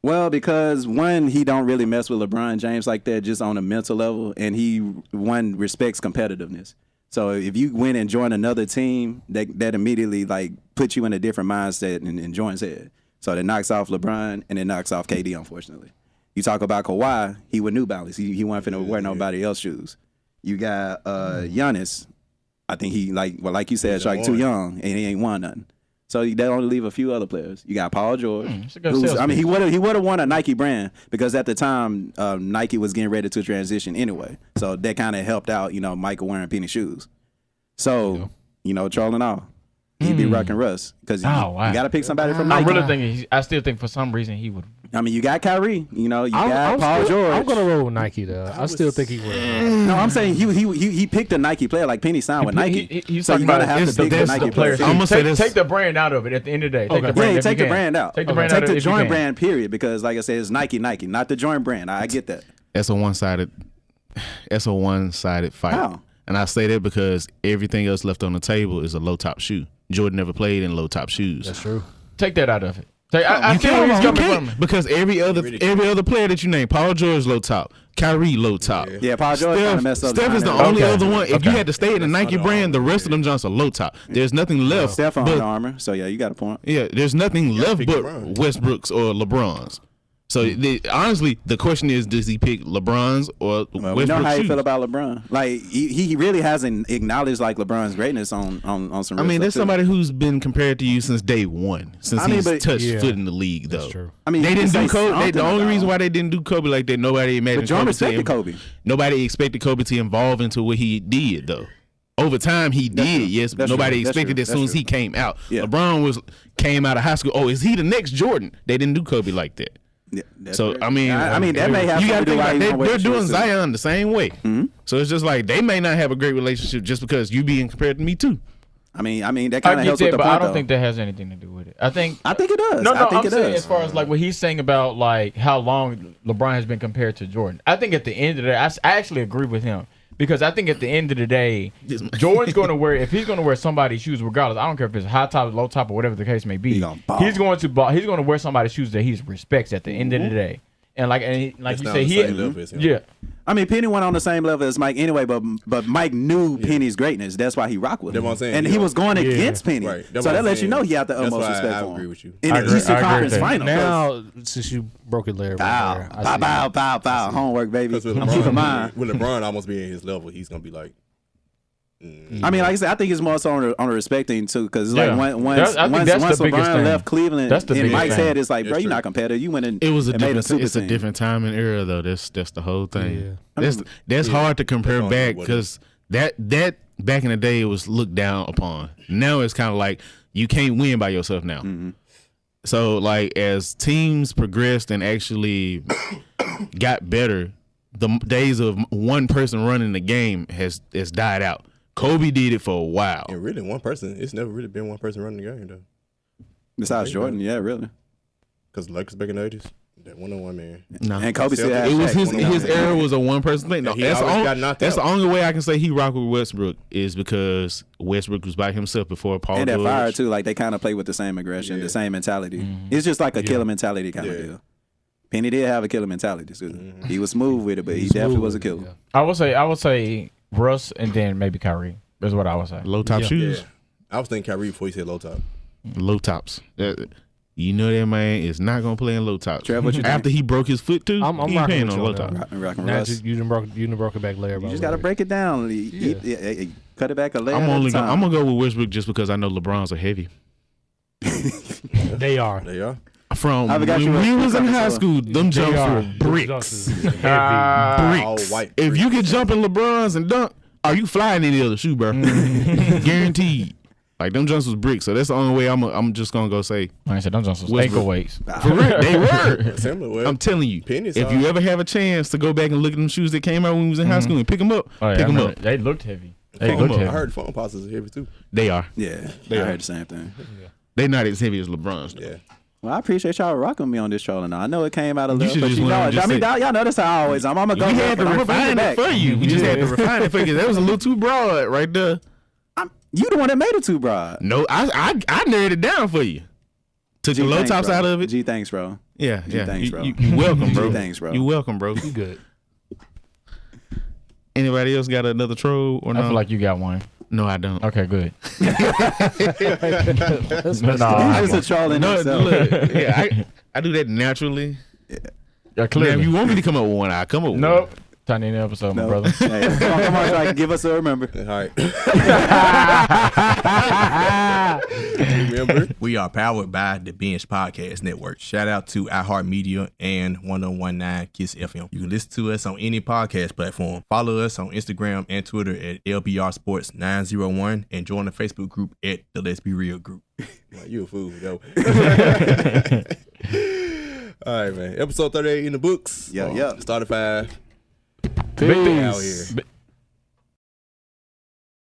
Well, because one, he don't really mess with LeBron James like that, just on a mental level, and he respects competitiveness. So if you win and join another team, that immediately puts you in a different mindset in Jordan's head. So that knocks off LeBron and it knocks off KD, unfortunately. You talk about Kawhi, he with New Balance. He wasn't finna wear nobody else's shoes. You got Giannis. I think he like you said, too young and he ain't won nothing. So that only leave a few other players. You got Paul George. He would have won a Nike brand because at the time Nike was getting ready to transition anyway. So that kind of helped out, Michael wearing penny shoes. So trolling all, he'd be rocking Russ because you got to pick somebody from Nike. I'm really thinking. I still think for some reason he would. I mean, you got Kyrie. You got Paul George. I'm gonna roll with Nike though. I still think he would. No, I'm saying he picked a Nike player like Penny signed with Nike. He's so talking you're about gonna have to pick the Nike player. I'm gonna say this. Take the brand out of it at the end of the day. Take the brand. Take the brand out. Take the brand out. Take the joint brand. Period. Because like I said, it's Nike, not the joint brand. I get that. That's a one-sided fight. How? And I say that because everything else left on the table is a low-top shoe. Jordan never played in low-top shoes. That's true. Take that out of it. I feel where he's coming from. Because every other player that you name, Paul George low top, Kyrie low top. Yeah, Paul George kind of messed up. Steph is the only other one. If you had to stay in the Nike brand, the rest of them Johnson low top. There's nothing left. Steph on Under Armour. So yeah, you got a point. Yeah, there's nothing left but Westbrook's or LeBron's. So honestly, the question is, does he pick LeBron's or Westbrook's? We know how you feel about LeBron. Like he really hasn't acknowledged LeBron's greatness on some. I mean, there's somebody who's been compared to you since day one, since he's touched foot in the league. Though, that's true. I mean, they didn't do Kobe. The only reason why they didn't do Kobe like that, nobody imagined Kobe. Nobody expected Kobe to evolve into what he did, though. Over time, he did, yes, but nobody expected as soon as he came out. Yeah. LeBron came out of high school. Oh, is he the next Jordan? They didn't do Kobe like that. Yeah, so I mean, that may have. You got to think about they're doing Zion the same way. Mm-hmm. So it's just like they may not have a great relationship just because you being compared to me too. I mean that kind of helps with the point. I don't think that has anything to do with it. I think it does. No, I think I'm saying as far as what he's saying about how long LeBron has been compared to Jordan. I think at the end of the day, I actually agree with him. Because I think at the end of the day, Jordan's going to wear, if he's going to wear somebody's shoes, regardless, I don't care if it's high top, low top, or whatever the case may be, he's going to wear somebody's shoes that he respects at the end of the day. And like you say, yeah. I mean, Penny went on the same level as Mike anyway, but Mike knew Penny's greatness. That's why he rocked with him. What I'm saying, and he was going against Penny. Right. So that lets you know he had the utmost respect for him. I agree with you. In the Eastern Conference Finals. Now, since you broke it, Larry. Pow. Homework, baby. Keep in mind. With LeBron almost being his level, he's going to be like, I mean, like I said, I think it's more so on the respect thing too, because once LeBron left Cleveland, in Mike's head, it's like, bro, you're not competitive. You went in. It's a different time and era though. That's the whole thing. Yeah. That's hard to compare back because that back in the day it was looked down upon. Now it's kind of like you can't win by yourself now. Mm-hmm. So like as teams progressed and actually got better, the days of one person running the game has died out. Kobe did it for a while. And really, one person. It's never really been one person running the game, though. Besides Jordan, yeah, really. Because Lakers back in the 80s, that one-on-one man. No. And Kobe still had it was his era was a one-person thing. No, that's the only way I can say he rocked with Westbrook is because Westbrook was by himself before Paul George. And that fire, too. Like, they kind of play with the same aggression, the same mentality. Mm-hmm. It's just like a killer mentality kind of deal. Penny did have a killer mentality, too. Mm-hmm. He was smooth with it, but he definitely was a killer. Yeah. I would say Russ and then maybe Kyrie. That's what I would say. Low top shoes. Yeah. I was thinking Kyrie before you said low top. Low tops. You know that man is not gonna play in low tops. Trev, what you After he broke his foot too, I'm he paying on low tops. You done broke it back layer. You just gotta break it down. Cut it back a layer. I'm gonna go with Westbrook just because I know LeBron's are heavy. They are. From when we was in high school, them jumps were bricks. Bricks. White if bricks. you could jump in LeBron's and dunk, are you flying any other shoe, bro? Guaranteed. Like them jumps was bricks, so that's the only way I'm just gonna go say. Like I said, them jumps was ankle weights. For real, they were. Similar. I'm telling you, if you ever have a chance to go back and look at them shoes that came out when we was in high school and pick them up, pick them up. They looked heavy. I heard foam passes are heavy too. They are. Yeah, I heard the same thing. They're not as heavy as LeBron's. Yeah. Well, I appreciate y'all rocking me on this trolling. I know it came out a little, should but just you went know, on and just say- y'all know that's how I always. I'm gonna go. We had to I'm gonna bring refine it back. for you. We just had to refine it for you. That was a little too broad right there. You the one that made it too broad. No, I narrowed it down for you. Took the low thanks, tops bro. out of it. G, thanks, bro. Yeah, G, yeah. thanks, bro. You welcome, bro. G, thanks, bro. You welcome, bro. You good. Anybody else got another troll or I no? feel like you got one. No, I don't. Okay, good. He's just a troll in No, himself. look, yeah, I do that naturally. Yeah, Now, clearly. if you want me to come up with one, I'll come up with Nope. one. Time to end the episode, my No. brother. Hey, come on, Trey, give us a remember. All right. Remember, We are powered by the Binge Podcast Network. Shout out to iHeartMedia and 1019 Kiss FM. You can listen to us on any podcast platform. Follow us on Instagram and Twitter at LBR Sports 901 and join the Facebook group at the Let's Be Real group. well, you a fool, though. All right, man. Episode 38 in the books. Yeah. Started 5. Peace. Out here.